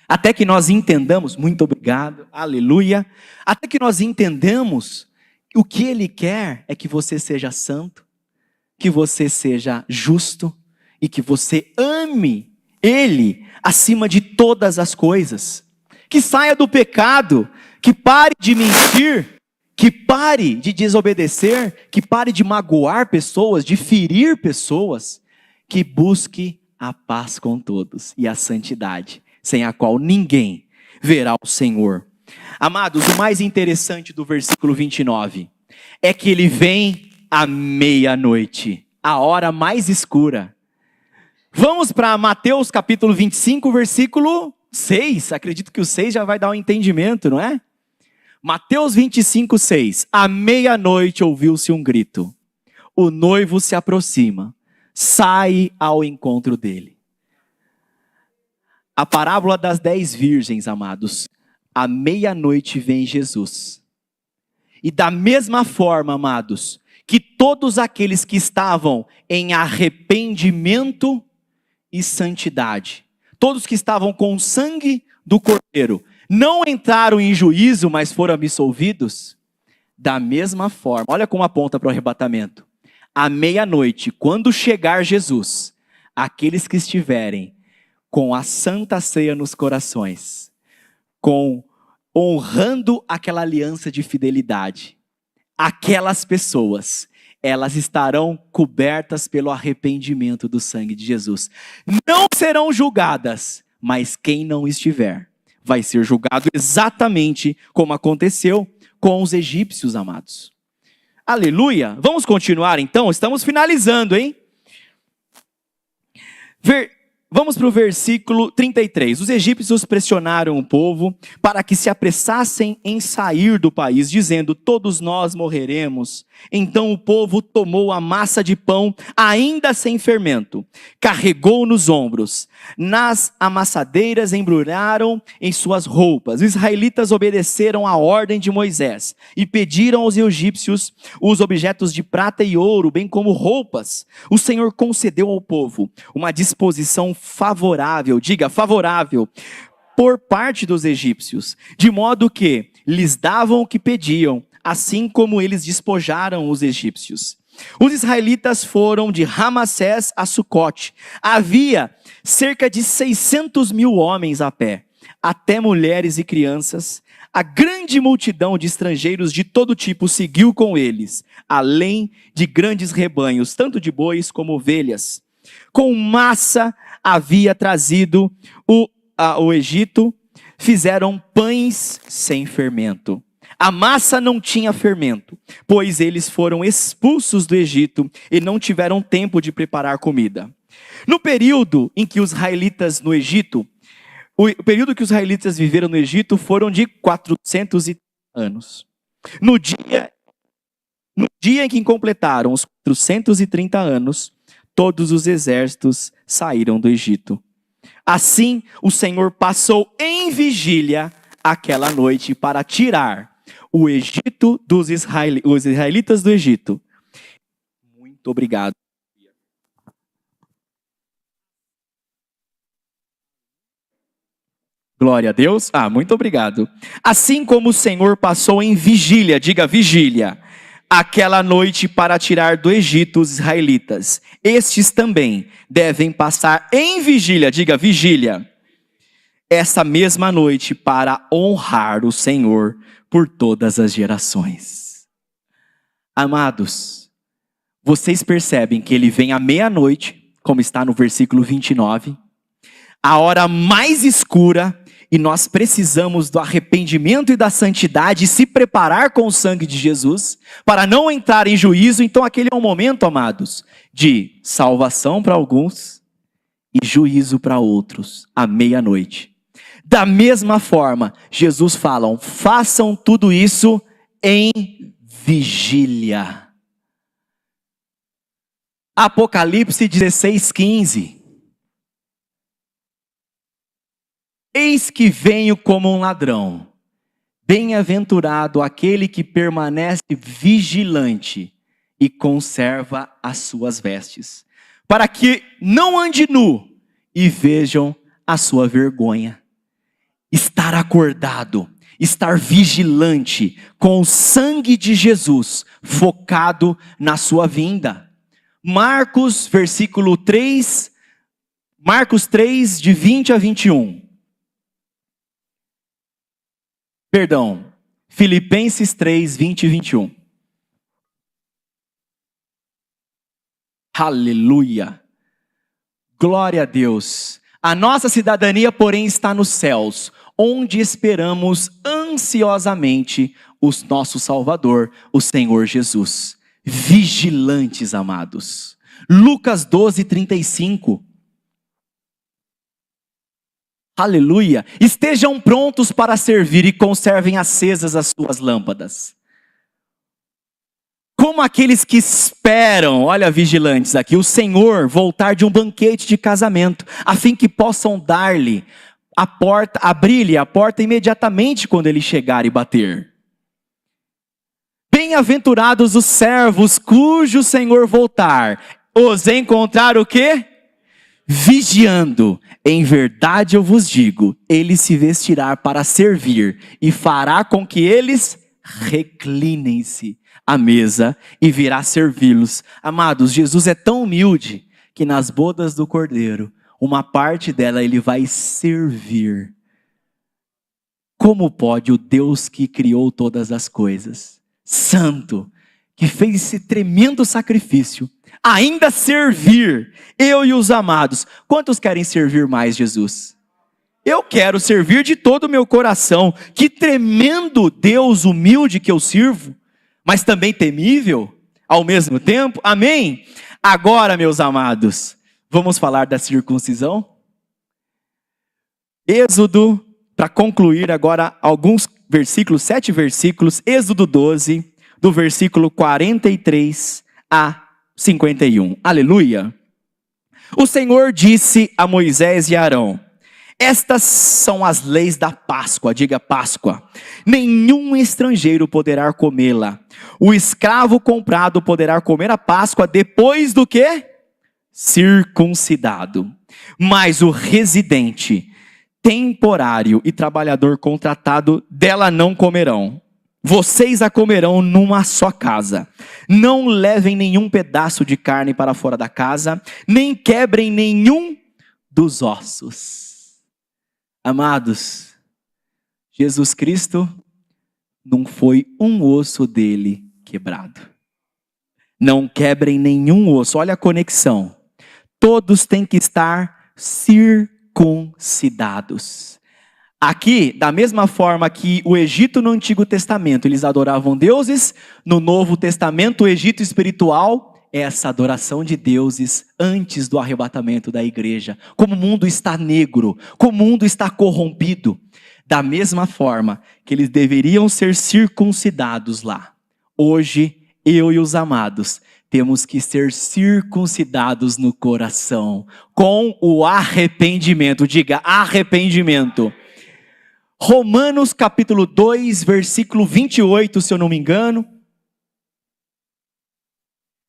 Até que nós entendamos, muito obrigado, aleluia. Até que nós entendamos o que Ele quer é que você seja santo, que você seja justo e que você ame Ele acima de todas as coisas. Que saia do pecado, que pare de mentir, que pare de desobedecer, que pare de magoar pessoas, de ferir pessoas, que busque a paz com todos e a santidade, sem a qual ninguém verá o Senhor. Amados, o mais interessante do versículo 29 é que ele vem à meia-noite, a hora mais escura. Vamos para Mateus capítulo 25, versículo 6. Acredito que o 6 já vai dar um entendimento, não é? Mateus 25, 6. À meia-noite ouviu-se um grito. O noivo se aproxima. Sai ao encontro dele. A parábola das 10 virgens, amados. À meia-noite vem Jesus. E da mesma forma, amados, que todos aqueles que estavam em arrependimento e santidade, todos que estavam com o sangue do Cordeiro, não entraram em juízo, mas foram absolvidos, da mesma forma, olha como aponta para o arrebatamento. À meia-noite, quando chegar Jesus, aqueles que estiverem com a santa ceia nos corações, honrando aquela aliança de fidelidade, aquelas pessoas, elas estarão cobertas pelo arrependimento do sangue de Jesus. Não serão julgadas, mas quem não estiver, vai ser julgado exatamente como aconteceu com os egípcios, amados. Aleluia! Vamos continuar então? Estamos finalizando, hein? Vamos para o versículo 33. Os egípcios pressionaram o povo para que se apressassem em sair do país, dizendo: todos nós morreremos. Então o povo tomou a massa de pão, ainda sem fermento, carregou nos ombros. Nas amassadeiras embrulharam em suas roupas. Os israelitas obedeceram à ordem de Moisés e pediram aos egípcios os objetos de prata e ouro, bem como roupas. O Senhor concedeu ao povo uma disposição favorável, diga favorável, por parte dos egípcios, de modo que lhes davam o que pediam, assim como eles despojaram os egípcios. Os israelitas foram de Ramassés a Sucote. Havia cerca de 600 mil homens a pé, até mulheres e crianças. A grande multidão de estrangeiros de todo tipo seguiu com eles, além de grandes rebanhos, tanto de bois como ovelhas. Com massa havia trazido o Egito, fizeram pães sem fermento. A massa não tinha fermento, pois eles foram expulsos do Egito e não tiveram tempo de preparar comida. No período em que os israelitas no Egito, o período que os israelitas viveram no Egito foram de 430 anos. No dia em que completaram os 430 anos, todos os exércitos saíram do Egito. Assim, o Senhor passou em vigília aquela noite para tirar o Egito os israelitas do Egito. Muito obrigado. Glória a Deus. Muito obrigado. Assim como o Senhor passou em vigília, diga vigília, aquela noite para tirar do Egito os israelitas, estes também devem passar em vigília, diga vigília, essa mesma noite para honrar o Senhor por todas as gerações. Amados, vocês percebem que ele vem à meia-noite, como está no versículo 29, a hora mais escura, e nós precisamos do arrependimento e da santidade, e se preparar com o sangue de Jesus, para não entrar em juízo. Então aquele é um momento, amados, de salvação para alguns, e juízo para outros, à meia-noite. Da mesma forma, Jesus fala, façam tudo isso em vigília. Apocalipse 16:15. Eis que venho como um ladrão. Bem-aventurado aquele que permanece vigilante e conserva as suas vestes, para que não ande nu e vejam a sua vergonha. Estar acordado, estar vigilante com o sangue de Jesus, focado na sua vinda. Marcos 3, de 20 a 21. Filipenses 3, 20 e 21. Aleluia. Glória a Deus. A nossa cidadania, porém, está nos céus, onde esperamos ansiosamente o nosso Salvador, o Senhor Jesus. Vigilantes, amados. Lucas 12, 35. Aleluia. Estejam prontos para servir e conservem acesas as suas lâmpadas. Como aqueles que esperam, olha vigilantes aqui, o Senhor voltar de um banquete de casamento, a fim que possam dar-lhe a porta, abrir-lhe a porta imediatamente quando ele chegar e bater. Bem-aventurados os servos cujo Senhor voltar, os encontrar o quê? Vigiando. Em verdade eu vos digo, ele se vestirá para servir e fará com que eles reclinem-se à mesa e virá servi-los. Amados, Jesus é tão humilde que nas bodas do Cordeiro, uma parte dela ele vai servir. Como pode o Deus que criou todas as coisas, santo, que fez esse tremendo sacrifício, ainda servir, eu e os amados? Quantos querem servir mais Jesus? Eu quero servir de todo o meu coração. Que tremendo Deus humilde que eu sirvo, mas também temível ao mesmo tempo. Amém? Agora, meus amados, vamos falar da circuncisão? Êxodo, para concluir agora alguns versículos, 7 versículos, Êxodo 12, do versículo 43 a 51. Aleluia. O Senhor disse a Moisés e a Arão: estas são as leis da Páscoa, diga Páscoa. Nenhum estrangeiro poderá comê-la. O escravo comprado poderá comer a Páscoa depois do que? Circuncidado. Mas o residente, temporário e trabalhador contratado dela não comerão. Vocês a comerão numa só casa. Não levem nenhum pedaço de carne para fora da casa, nem quebrem nenhum dos ossos. Amados, Jesus Cristo não foi um osso dele quebrado. Não quebrem nenhum osso. Olha a conexão. Todos têm que estar circuncidados. Aqui, da mesma forma que o Egito no Antigo Testamento, eles adoravam deuses, no Novo Testamento, o Egito espiritual é essa adoração de deuses antes do arrebatamento da igreja. Como o mundo está negro, como o mundo está corrompido, da mesma forma que eles deveriam ser circuncidados lá. Hoje, eu e os amados temos que ser circuncidados no coração, com o arrependimento. Diga, arrependimento. Romanos capítulo 2, versículo 28, se eu não me engano.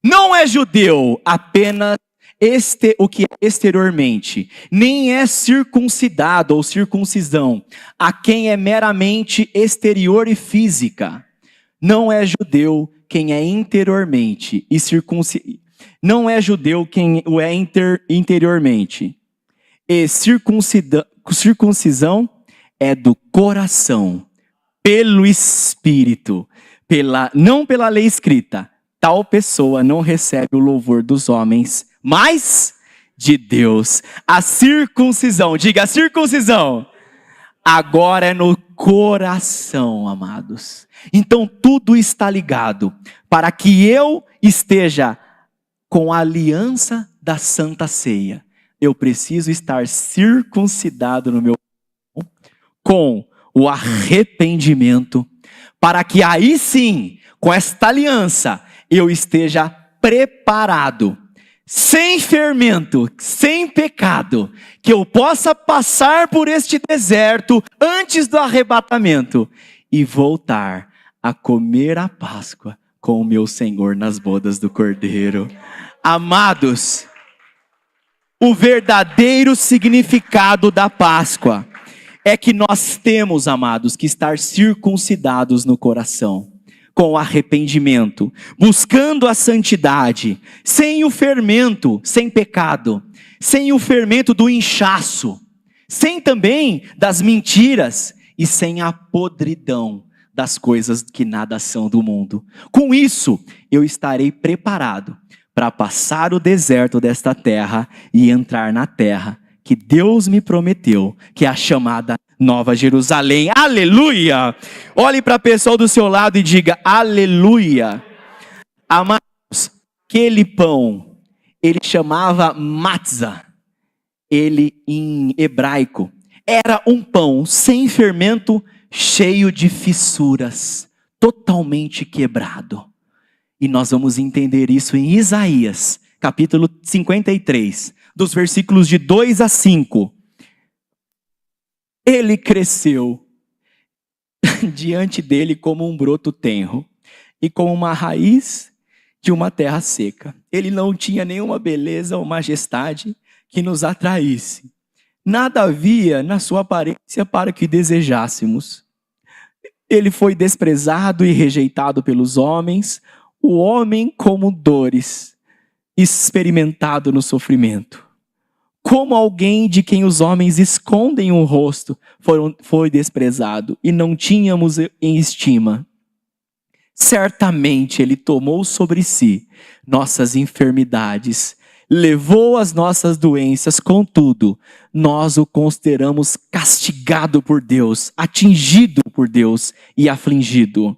Não é judeu apenas o que é exteriormente, nem é circuncidado ou circuncisão a quem é meramente exterior e física. Não é judeu quem é interiormente e não é judeu quem o é interiormente. E circuncisão é do coração, pelo Espírito, não pela lei escrita. Tal pessoa não recebe o louvor dos homens, mas de Deus. A circuncisão, diga a circuncisão, agora é no coração, amados. Então tudo está ligado para que eu esteja com a aliança da Santa Ceia. Eu preciso estar circuncidado no meu coração com o arrependimento, para que aí sim, com esta aliança, eu esteja preparado, sem fermento, sem pecado, que eu possa passar por este deserto antes do arrebatamento e voltar a comer a Páscoa com o meu Senhor nas bodas do Cordeiro. Amados, o verdadeiro significado da Páscoa é que nós temos, amados, que estar circuncidados no coração, com arrependimento, buscando a santidade, sem o fermento, sem pecado, sem o fermento do inchaço, sem também das mentiras e sem a podridão das coisas que nada são do mundo. Com isso, eu estarei preparado para passar o deserto desta terra e entrar na terra que Deus me prometeu, que é a chamada Nova Jerusalém. Aleluia! Olhe para a pessoa do seu lado e diga aleluia. Amados, aquele pão, ele chamava matzah. Ele em hebraico era um pão sem fermento, cheio de fissuras, totalmente quebrado. E nós vamos entender isso em Isaías, capítulo 53, dos versículos de 2 a 5. Ele cresceu diante dele como um broto tenro e como uma raiz de uma terra seca. Ele não tinha nenhuma beleza ou majestade que nos atraísse. Nada havia na sua aparência para que desejássemos. Ele foi desprezado e rejeitado pelos homens, o homem como dores, experimentado no sofrimento. Como alguém de quem os homens escondem o rosto, foi desprezado e não tínhamos em estima. Certamente ele tomou sobre si nossas enfermidades, levou as nossas doenças, contudo, nós o consideramos castigado por Deus, atingido por Deus e afligido.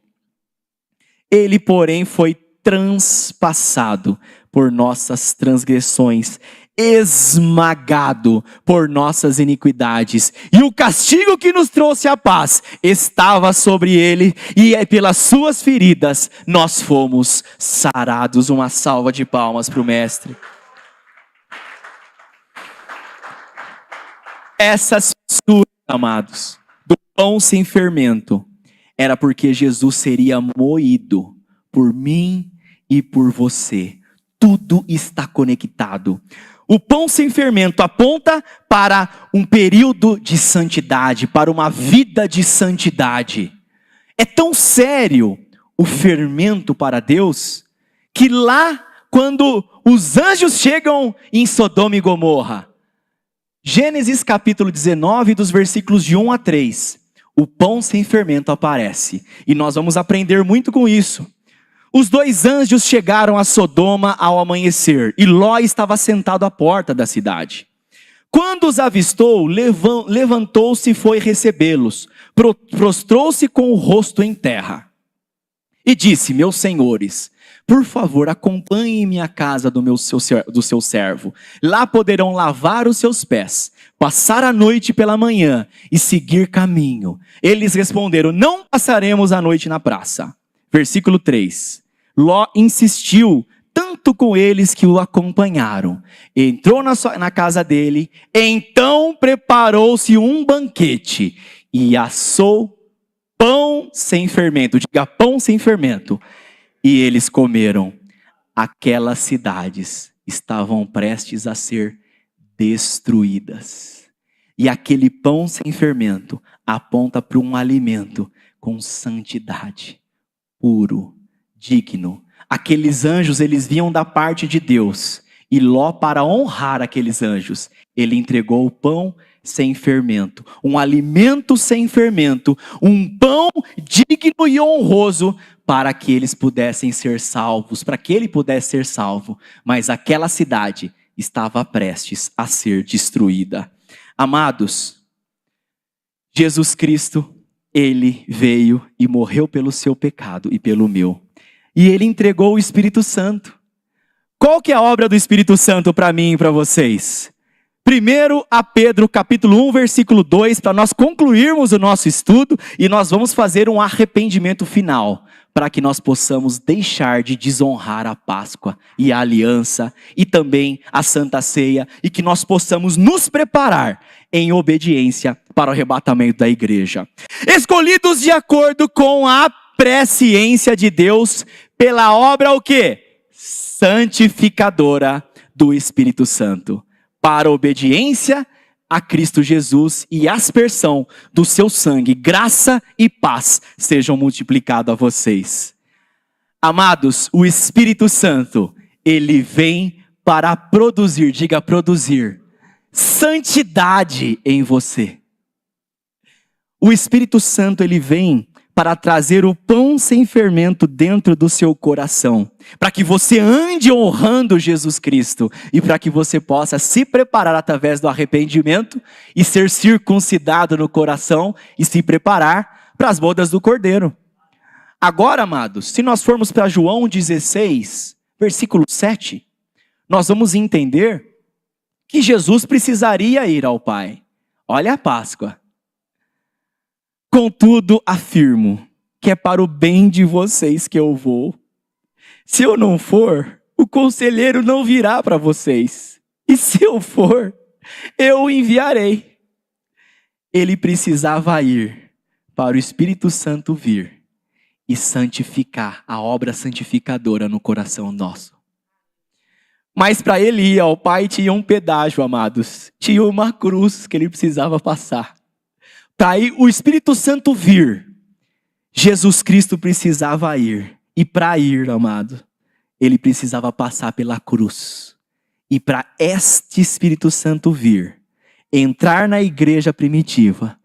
Ele, porém, foi transpassado por nossas transgressões, esmagado por nossas iniquidades, e o castigo que nos trouxe a paz estava sobre ele, e pelas suas feridas nós fomos sarados. Uma salva de palmas para o mestre. Essas fissuras, amados, do pão sem fermento, era porque Jesus seria moído por mim e por você. Tudo está conectado. O pão sem fermento aponta para um período de santidade, para uma vida de santidade. É tão sério o fermento para Deus, que lá, quando os anjos chegam em Sodoma e Gomorra, Gênesis capítulo 19, dos versículos de 1 a 3, o pão sem fermento aparece. E nós vamos aprender muito com isso. Os dois anjos chegaram a Sodoma ao amanhecer, e Ló estava sentado à porta da cidade. Quando os avistou, levantou-se e foi recebê-los, prostrou-se com o rosto em terra, e disse: meus senhores, por favor, acompanhem-me à casa do seu servo. Lá poderão lavar os seus pés, passar a noite pela manhã e seguir caminho. Eles responderam: não passaremos a noite na praça. Versículo 3. Ló insistiu tanto com eles que o acompanharam. Entrou na casa dele, então preparou-se um banquete e assou pão sem fermento. Diga, pão sem fermento. E eles comeram. Aquelas cidades estavam prestes a ser destruídas. E aquele pão sem fermento aponta para um alimento com santidade, puro, digno. Aqueles anjos, eles vinham da parte de Deus. E Ló, para honrar aqueles anjos, ele entregou o pão sem fermento. Um alimento sem fermento. Um pão digno e honroso para que eles pudessem ser salvos. Para que ele pudesse ser salvo. Mas aquela cidade estava prestes a ser destruída. Amados, Jesus Cristo, ele veio e morreu pelo seu pecado e pelo meu. E ele entregou o Espírito Santo. Qual que é a obra do Espírito Santo para mim e para vocês? Primeiro a Pedro, capítulo 1, versículo 2, para nós concluirmos o nosso estudo, e nós vamos fazer um arrependimento final, para que nós possamos deixar de desonrar a Páscoa e a aliança, e também a Santa Ceia, e que nós possamos nos preparar em obediência para o arrebatamento da igreja. Escolhidos de acordo com a presciência de Deus, pela obra o quê? Santificadora do Espírito Santo, para a obediência a Cristo Jesus e aspersão do seu sangue, graça e paz sejam multiplicados a vocês. Amados, o Espírito Santo, ele vem para produzir, diga produzir, santidade em você. O Espírito Santo, ele vem para trazer o pão sem fermento dentro do seu coração, para que você ande honrando Jesus Cristo, e para que você possa se preparar através do arrependimento, e ser circuncidado no coração, e se preparar para as bodas do Cordeiro. Agora, amados, se nós formos para João 16, versículo 7, nós vamos entender que Jesus precisaria ir ao Pai. Olha a Páscoa. Contudo, afirmo que é para o bem de vocês que eu vou. Se eu não for, o conselheiro não virá para vocês. E se eu for, eu o enviarei. Ele precisava ir para o Espírito Santo vir e santificar a obra santificadora no coração nosso. Mas para ele ir ao Pai tinha um pedágio, amados. Tinha uma cruz que ele precisava passar. Para aí o Espírito Santo vir, Jesus Cristo precisava ir. E para ir, amado, ele precisava passar pela cruz. E para este Espírito Santo vir, entrar na igreja primitiva,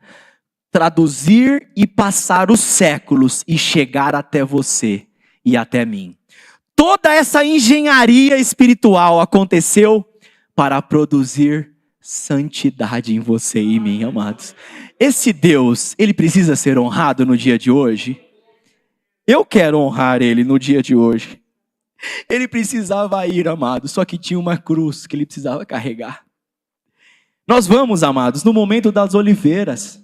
traduzir e passar os séculos e chegar até você e até mim. Toda essa engenharia espiritual aconteceu para produzir santidade em você e em mim, amados. Esse Deus, ele precisa ser honrado no dia de hoje. Eu quero honrar ele no dia de hoje. Ele precisava ir, amados, só que tinha uma cruz que ele precisava carregar. Nós vamos, amados, no momento das oliveiras.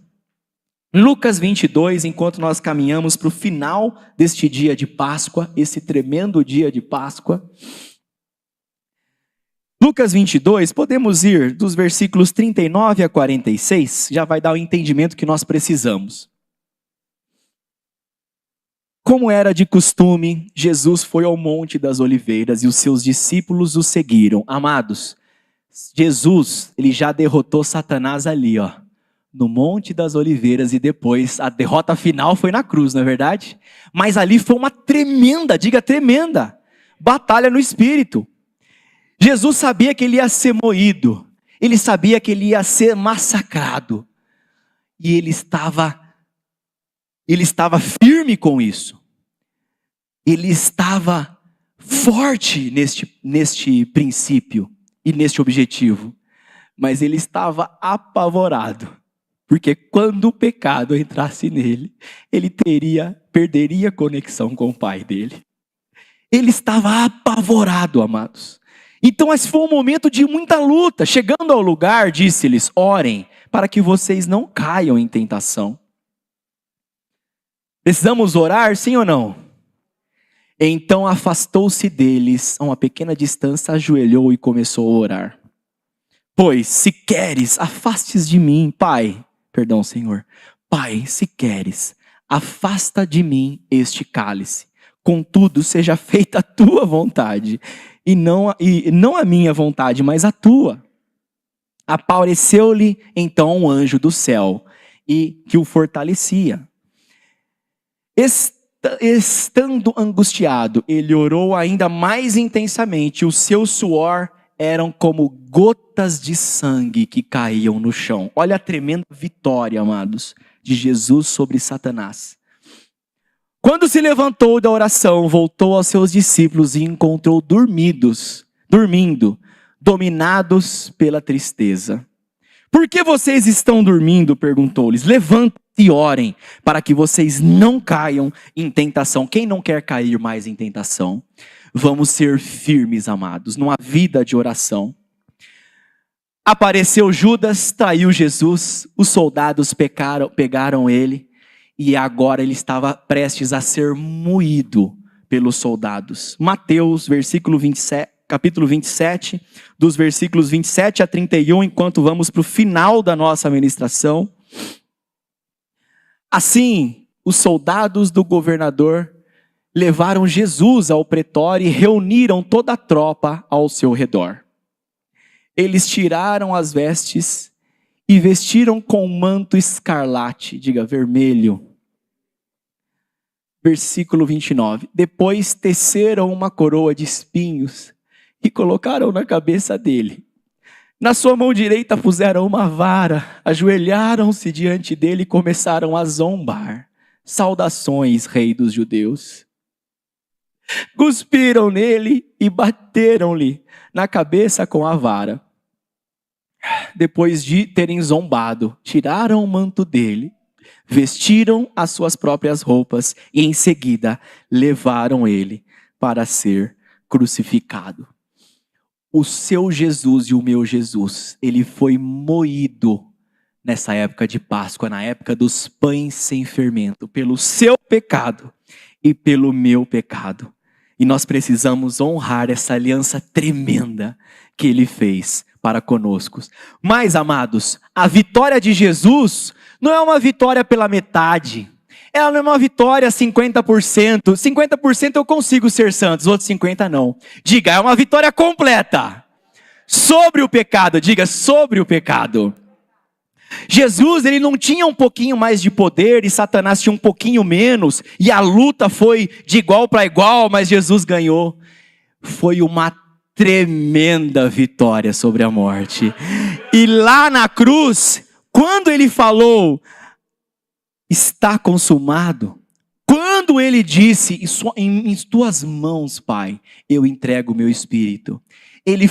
Lucas 22, enquanto nós caminhamos para o final deste dia de Páscoa, esse tremendo dia de Páscoa. Lucas 22, podemos ir dos versículos 39 a 46, já vai dar o entendimento que nós precisamos. Como era de costume, Jesus foi ao Monte das Oliveiras e os seus discípulos o seguiram. Amados, Jesus, ele já derrotou Satanás ali, ó, no Monte das Oliveiras, e depois a derrota final foi na cruz, não é verdade? Mas ali foi uma tremenda, diga tremenda, batalha no Espírito. Jesus sabia que ele ia ser moído, ele sabia que ele ia ser massacrado, e ele estava firme com isso, ele estava forte neste princípio e neste objetivo, mas ele estava apavorado, porque quando o pecado entrasse nele, ele perderia conexão com o Pai dele. Ele estava apavorado, amados. Então esse foi um momento de muita luta. Chegando ao lugar, disse-lhes: orem para que vocês não caiam em tentação. Precisamos orar, sim ou não? Então afastou-se deles a uma pequena distância, ajoelhou e começou a orar. Pois, se queres, afastes de mim, Senhor, Pai, se queres, afasta de mim este cálice. Contudo, seja feita a tua vontade, e não a minha vontade, mas a tua. Apareceu-lhe então um anjo do céu, e que o fortalecia. Estando angustiado, ele orou ainda mais intensamente. O seu suor eram como gotas de sangue que caíam no chão. Olha a tremenda vitória, amados, de Jesus sobre Satanás. Quando se levantou da oração, voltou aos seus discípulos e encontrou dormindo, dominados pela tristeza. Por que vocês estão dormindo? Perguntou-lhes. Levantem e orem, para que vocês não caiam em tentação. Quem não quer cair mais em tentação? Vamos ser firmes, amados, numa vida de oração. Apareceu Judas, traiu Jesus, os soldados pegaram ele, e agora ele estava prestes a ser moído pelos soldados. Mateus, capítulo 27, dos versículos 27 a 31, enquanto vamos para o final da nossa ministração. Assim, os soldados do governador levaram Jesus ao pretório e reuniram toda a tropa ao seu redor. Eles tiraram as vestes e vestiram com um manto escarlate, diga vermelho. Versículo 29. Depois teceram uma coroa de espinhos e colocaram na cabeça dele. Na sua mão direita puseram uma vara, ajoelharam-se diante dele e começaram a zombar. Saudações, rei dos judeus. Cuspiram nele e bateram-lhe na cabeça com a vara. Depois de terem zombado, tiraram o manto dele, vestiram as suas próprias roupas e em seguida levaram ele para ser crucificado. O seu Jesus e o meu Jesus, ele foi moído nessa época de Páscoa, na época dos pães sem fermento, pelo seu pecado e pelo meu pecado. E nós precisamos honrar essa aliança tremenda que ele fez para conosco. Mas, amados, a vitória de Jesus não é uma vitória pela metade. Ela não é uma vitória 50%. 50% eu consigo ser santo, os outros 50% não. Diga, é uma vitória completa. Sobre o pecado, diga, sobre o pecado. Jesus, ele não tinha um pouquinho mais de poder e Satanás tinha um pouquinho menos. E a luta foi de igual para igual, mas Jesus ganhou. Foi uma tremenda vitória sobre a morte. E lá na cruz, quando ele falou, está consumado. Quando ele disse, em tuas mãos, Pai, eu entrego o meu espírito. Ele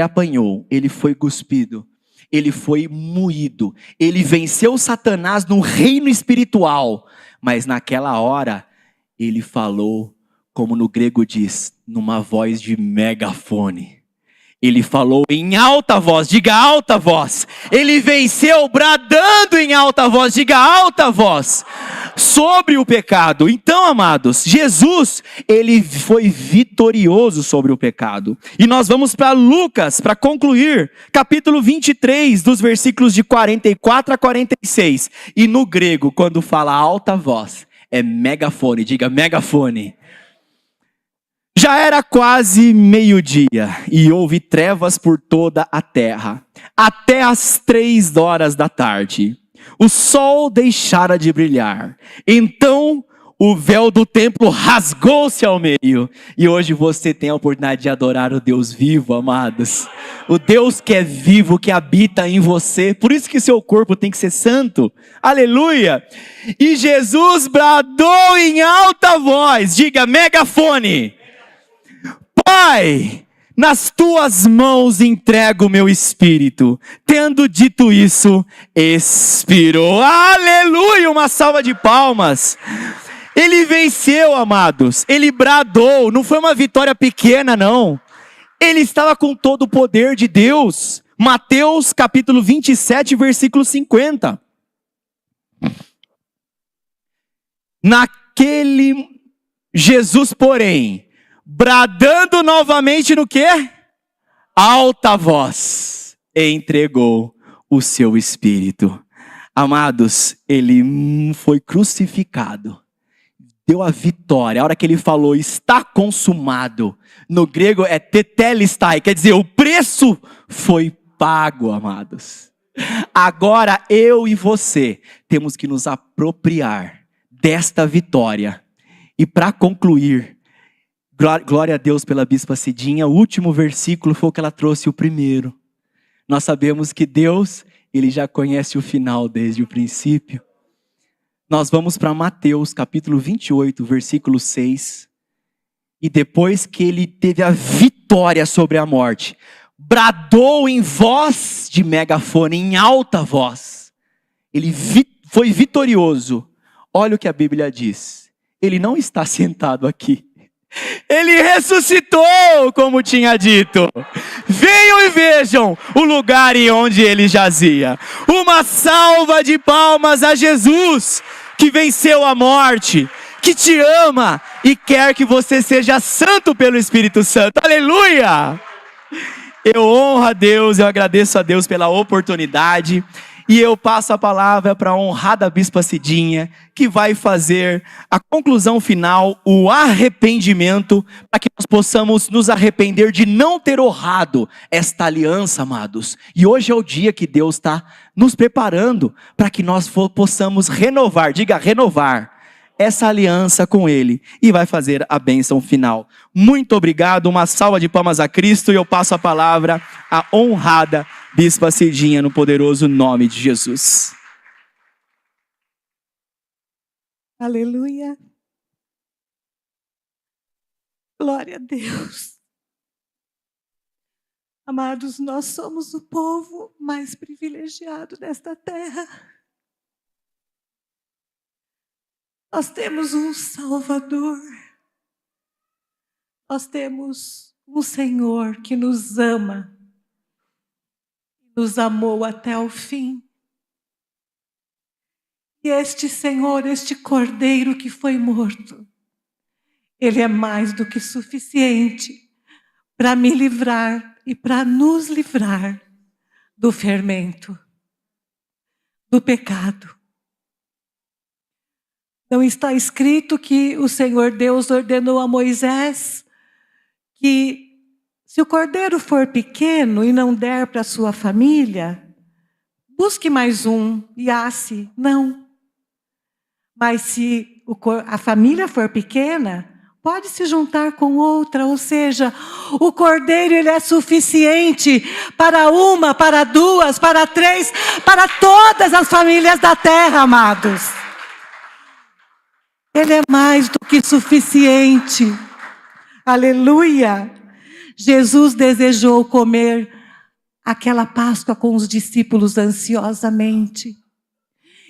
apanhou, ele foi cuspido, ele foi moído. Ele venceu Satanás no reino espiritual. Mas naquela hora, ele falou, como no grego diz, numa voz de megafone. Ele falou em alta voz, diga alta voz. Ele venceu bradando em alta voz, diga alta voz, sobre o pecado. Então, amados, Jesus, ele foi vitorioso sobre o pecado. E nós vamos para Lucas, para concluir, capítulo 23, dos versículos de 44 a 46. E no grego, quando fala alta voz, é megafone, diga megafone. Já era quase meio-dia e houve trevas por toda a terra, até as 3 da tarde. O sol deixara de brilhar. Então o véu do templo rasgou-se ao meio. E hoje você tem a oportunidade de adorar o Deus vivo, amados. O Deus que é vivo, que habita em você. Por isso que seu corpo tem que ser santo. Aleluia! E Jesus bradou em alta voz, diga megafone. Pai, nas tuas mãos entrego o meu espírito. Tendo dito isso, expirou. Aleluia, uma salva de palmas. Ele venceu, amados. Ele bradou, não foi uma vitória pequena, não. Ele estava com todo o poder de Deus. Mateus capítulo 27, versículo 50. Naquele Jesus, porém, bradando novamente no quê? Alta voz, entregou o seu espírito. Amados, ele foi crucificado, deu a vitória. A hora que ele falou, está consumado, no grego é tetelestai, quer dizer, o preço foi pago, amados. Agora eu e você temos que nos apropriar desta vitória. E para concluir, glória a Deus pela Bispa Cidinha, o último versículo foi o que ela trouxe, o primeiro. Nós sabemos que Deus, Ele já conhece o final desde o princípio. Nós vamos para Mateus capítulo 28, versículo 6. E depois que Ele teve a vitória sobre a morte, bradou em voz de megafone, em alta voz. Ele foi vitorioso. Olha o que a Bíblia diz. Ele não está sentado aqui. Ele ressuscitou, como tinha dito. Venham e vejam o lugar em onde ele jazia. Uma salva de palmas a Jesus, que venceu a morte, que te ama e quer que você seja santo pelo Espírito Santo. Aleluia! Eu honro a Deus, eu agradeço a Deus pela oportunidade. E eu passo a palavra para a honrada Bispa Cidinha, que vai fazer a conclusão final, o arrependimento, para que nós possamos nos arrepender de não ter honrado esta aliança, amados. E hoje é o dia que Deus está nos preparando para que nós possamos renovar, diga renovar, essa aliança com Ele. E vai fazer a bênção final. Muito obrigado, uma salva de palmas a Cristo. E eu passo a palavra à honrada Bispa Cidinha, no poderoso nome de Jesus. Aleluia. Glória a Deus. Amados, nós somos o povo mais privilegiado desta terra. Nós temos um Salvador. Nós temos um Senhor que nos ama. Nos amou até o fim. E este Senhor, este Cordeiro que foi morto, Ele é mais do que suficiente para me livrar e para nos livrar do fermento, do pecado. Não está escrito que o Senhor Deus ordenou a Moisés que se o cordeiro for pequeno e não der para a sua família, busque mais um e asse. Não. Mas se a família for pequena, pode se juntar com outra. Ou seja, o cordeiro ele é suficiente para uma, para duas, para três, para todas as famílias da terra, amados. Ele é mais do que suficiente. Aleluia. Jesus desejou comer aquela Páscoa com os discípulos ansiosamente.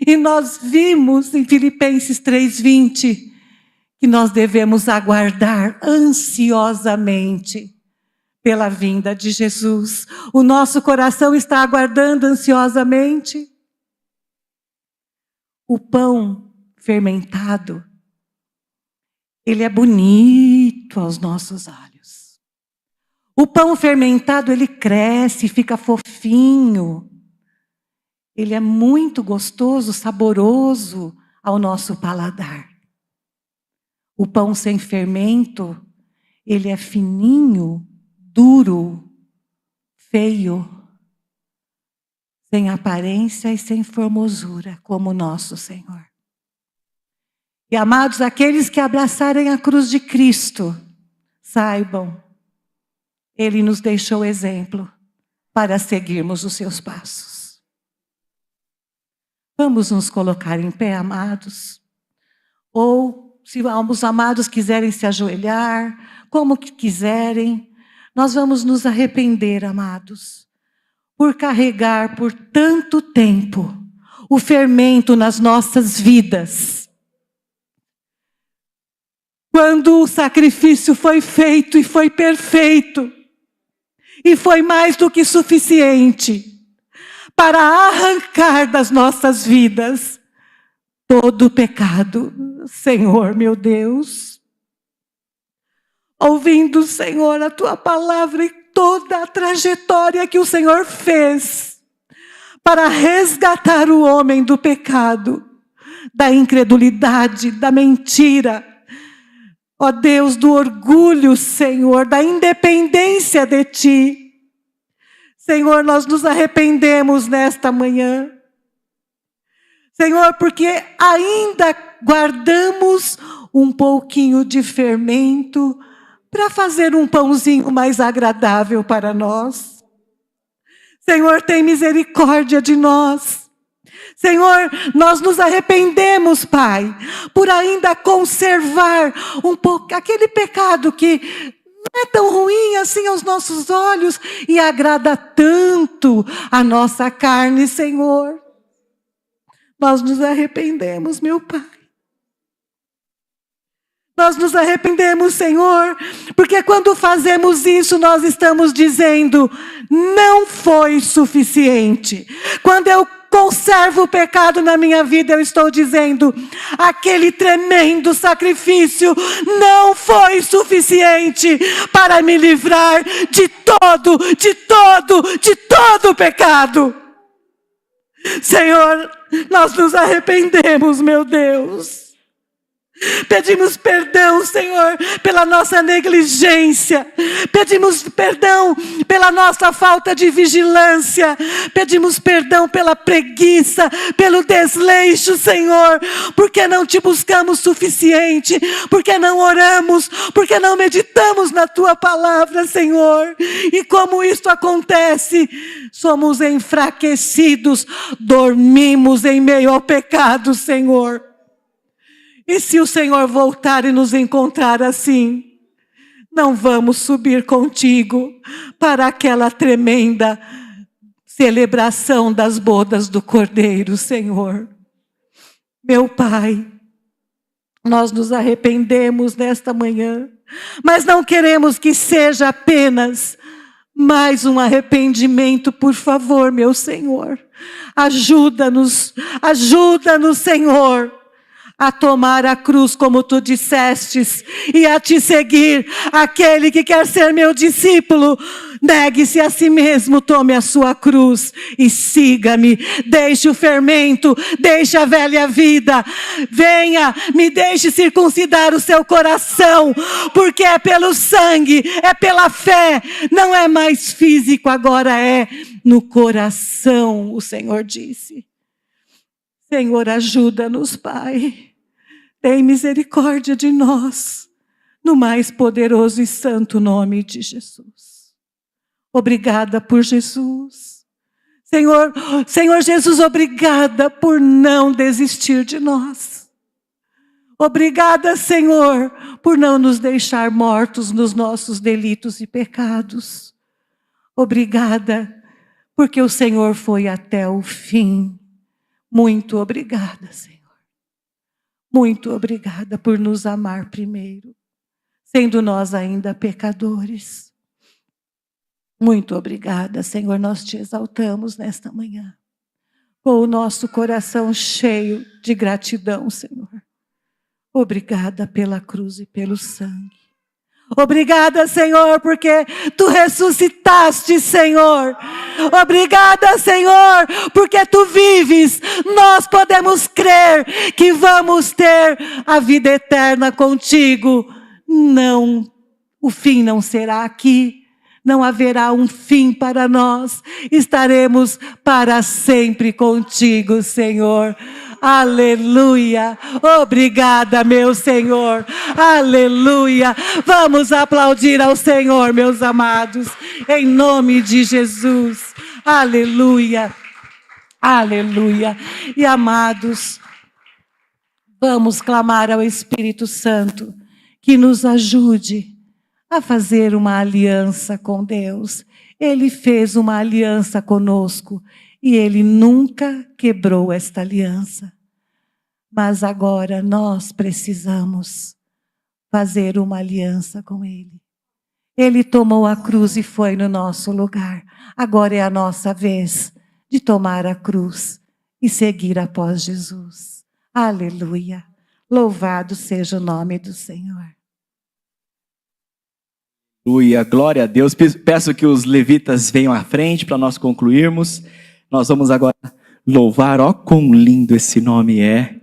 E nós vimos em Filipenses 3:20 que nós devemos aguardar ansiosamente pela vinda de Jesus. O nosso coração está aguardando ansiosamente. O pão fermentado, ele é bonito aos nossos olhos. O pão fermentado, ele cresce, fica fofinho. Ele é muito gostoso, saboroso ao nosso paladar. O pão sem fermento, ele é fininho, duro, feio, sem aparência e sem formosura, como o nosso Senhor. E amados, aqueles que abraçarem a cruz de Cristo, saibam, Ele nos deixou exemplo para seguirmos os seus passos. Vamos nos colocar em pé, amados. Ou, se os amados quiserem se ajoelhar, como que quiserem, nós vamos nos arrepender, amados, por carregar por tanto tempo o fermento nas nossas vidas. Quando o sacrifício foi feito e foi perfeito, e foi mais do que suficiente para arrancar das nossas vidas todo o pecado. Senhor, meu Deus, ouvindo, Senhor, a Tua palavra e toda a trajetória que o Senhor fez para resgatar o homem do pecado, da incredulidade, da mentira, ó Deus, do orgulho, Senhor, da independência de Ti. Senhor, nós nos arrependemos nesta manhã. Senhor, porque ainda guardamos um pouquinho de fermento para fazer um pãozinho mais agradável para nós. Senhor, tem misericórdia de nós. Senhor, nós nos arrependemos, Pai, por ainda conservar um pouco aquele pecado que não é tão ruim assim aos nossos olhos e agrada tanto a nossa carne, Senhor. Nós nos arrependemos, meu Pai. Nós nos arrependemos, Senhor, porque quando fazemos isso, nós estamos dizendo, não foi suficiente. Quando eu conservo o pecado na minha vida, eu estou dizendo, aquele tremendo sacrifício não foi suficiente para me livrar de todo o pecado. Senhor, nós nos arrependemos, meu Deus. Pedimos perdão, Senhor, pela nossa negligência. Pedimos perdão pela nossa falta de vigilância. Pedimos perdão pela preguiça, pelo desleixo, Senhor. Porque não te buscamos suficiente. Porque não oramos. Porque não meditamos na Tua palavra, Senhor. E como isso acontece, somos enfraquecidos. Dormimos em meio ao pecado, Senhor. E se o Senhor voltar e nos encontrar assim, não vamos subir contigo para aquela tremenda celebração das bodas do Cordeiro, Senhor. Meu Pai, nós nos arrependemos nesta manhã, mas não queremos que seja apenas mais um arrependimento, por favor, meu Senhor. Ajuda-nos, Senhor, a tomar a cruz como Tu dissestes e a Te seguir. Aquele que quer ser meu discípulo, negue-se a si mesmo, tome a sua cruz e siga-me. Deixe o fermento, deixe a velha vida. Venha, me deixe circuncidar o seu coração, porque é pelo sangue, é pela fé, não é mais físico, agora é no coração, o Senhor disse. Senhor, ajuda-nos, Pai. Tem misericórdia de nós, no mais poderoso e santo nome de Jesus. Obrigada por Jesus. Senhor Jesus, obrigada por não desistir de nós. Obrigada, Senhor, por não nos deixar mortos nos nossos delitos e pecados. Obrigada, porque o Senhor foi até o fim. Muito obrigada, Senhor. Muito obrigada por nos amar primeiro, sendo nós ainda pecadores. Muito obrigada, Senhor, nós Te exaltamos nesta manhã, com o nosso coração cheio de gratidão, Senhor. Obrigada pela cruz e pelo sangue. Obrigada, Senhor, porque Tu ressuscitaste, Senhor. Obrigada, Senhor, porque Tu vives. Nós podemos crer que vamos ter a vida eterna contigo. Não, o fim não será aqui. Não haverá um fim para nós. Estaremos para sempre contigo, Senhor. Aleluia, obrigada, meu Senhor, aleluia. Vamos aplaudir ao Senhor, meus amados, em nome de Jesus, aleluia, aleluia. E amados, vamos clamar ao Espírito Santo que nos ajude a fazer uma aliança com Deus. Ele fez uma aliança conosco. E Ele nunca quebrou esta aliança. Mas agora nós precisamos fazer uma aliança com Ele. Ele tomou a cruz e foi no nosso lugar. Agora é a nossa vez de tomar a cruz e seguir após Jesus. Aleluia. Louvado seja o nome do Senhor. Aleluia, glória a Deus. Peço que os levitas venham à frente para nós concluirmos. Nós vamos agora louvar, ó quão lindo esse nome é,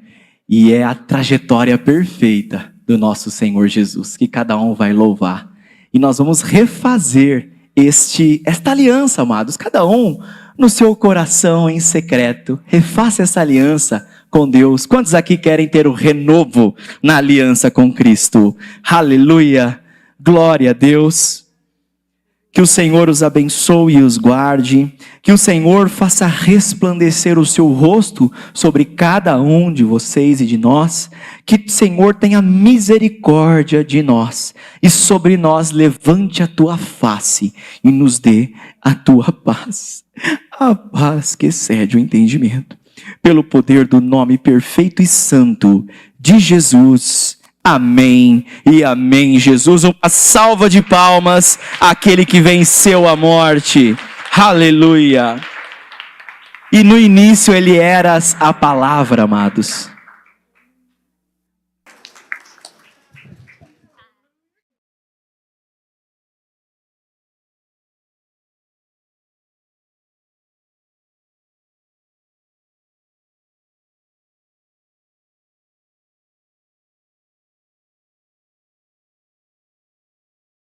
e é a trajetória perfeita do nosso Senhor Jesus, que cada um vai louvar. E nós vamos refazer esta aliança, amados, cada um no seu coração em secreto. Refaça essa aliança com Deus. Quantos aqui querem ter o renovo na aliança com Cristo? Aleluia! Glória a Deus! Que o Senhor os abençoe e os guarde, que o Senhor faça resplandecer o seu rosto sobre cada um de vocês e de nós, que o Senhor tenha misericórdia de nós e sobre nós levante a tua face e nos dê a tua paz, a paz que excede o entendimento, pelo poder do nome perfeito e santo de Jesus. Amém e amém. Jesus, uma salva de palmas àquele que venceu a morte. Aleluia. E no início ele era a palavra, amados.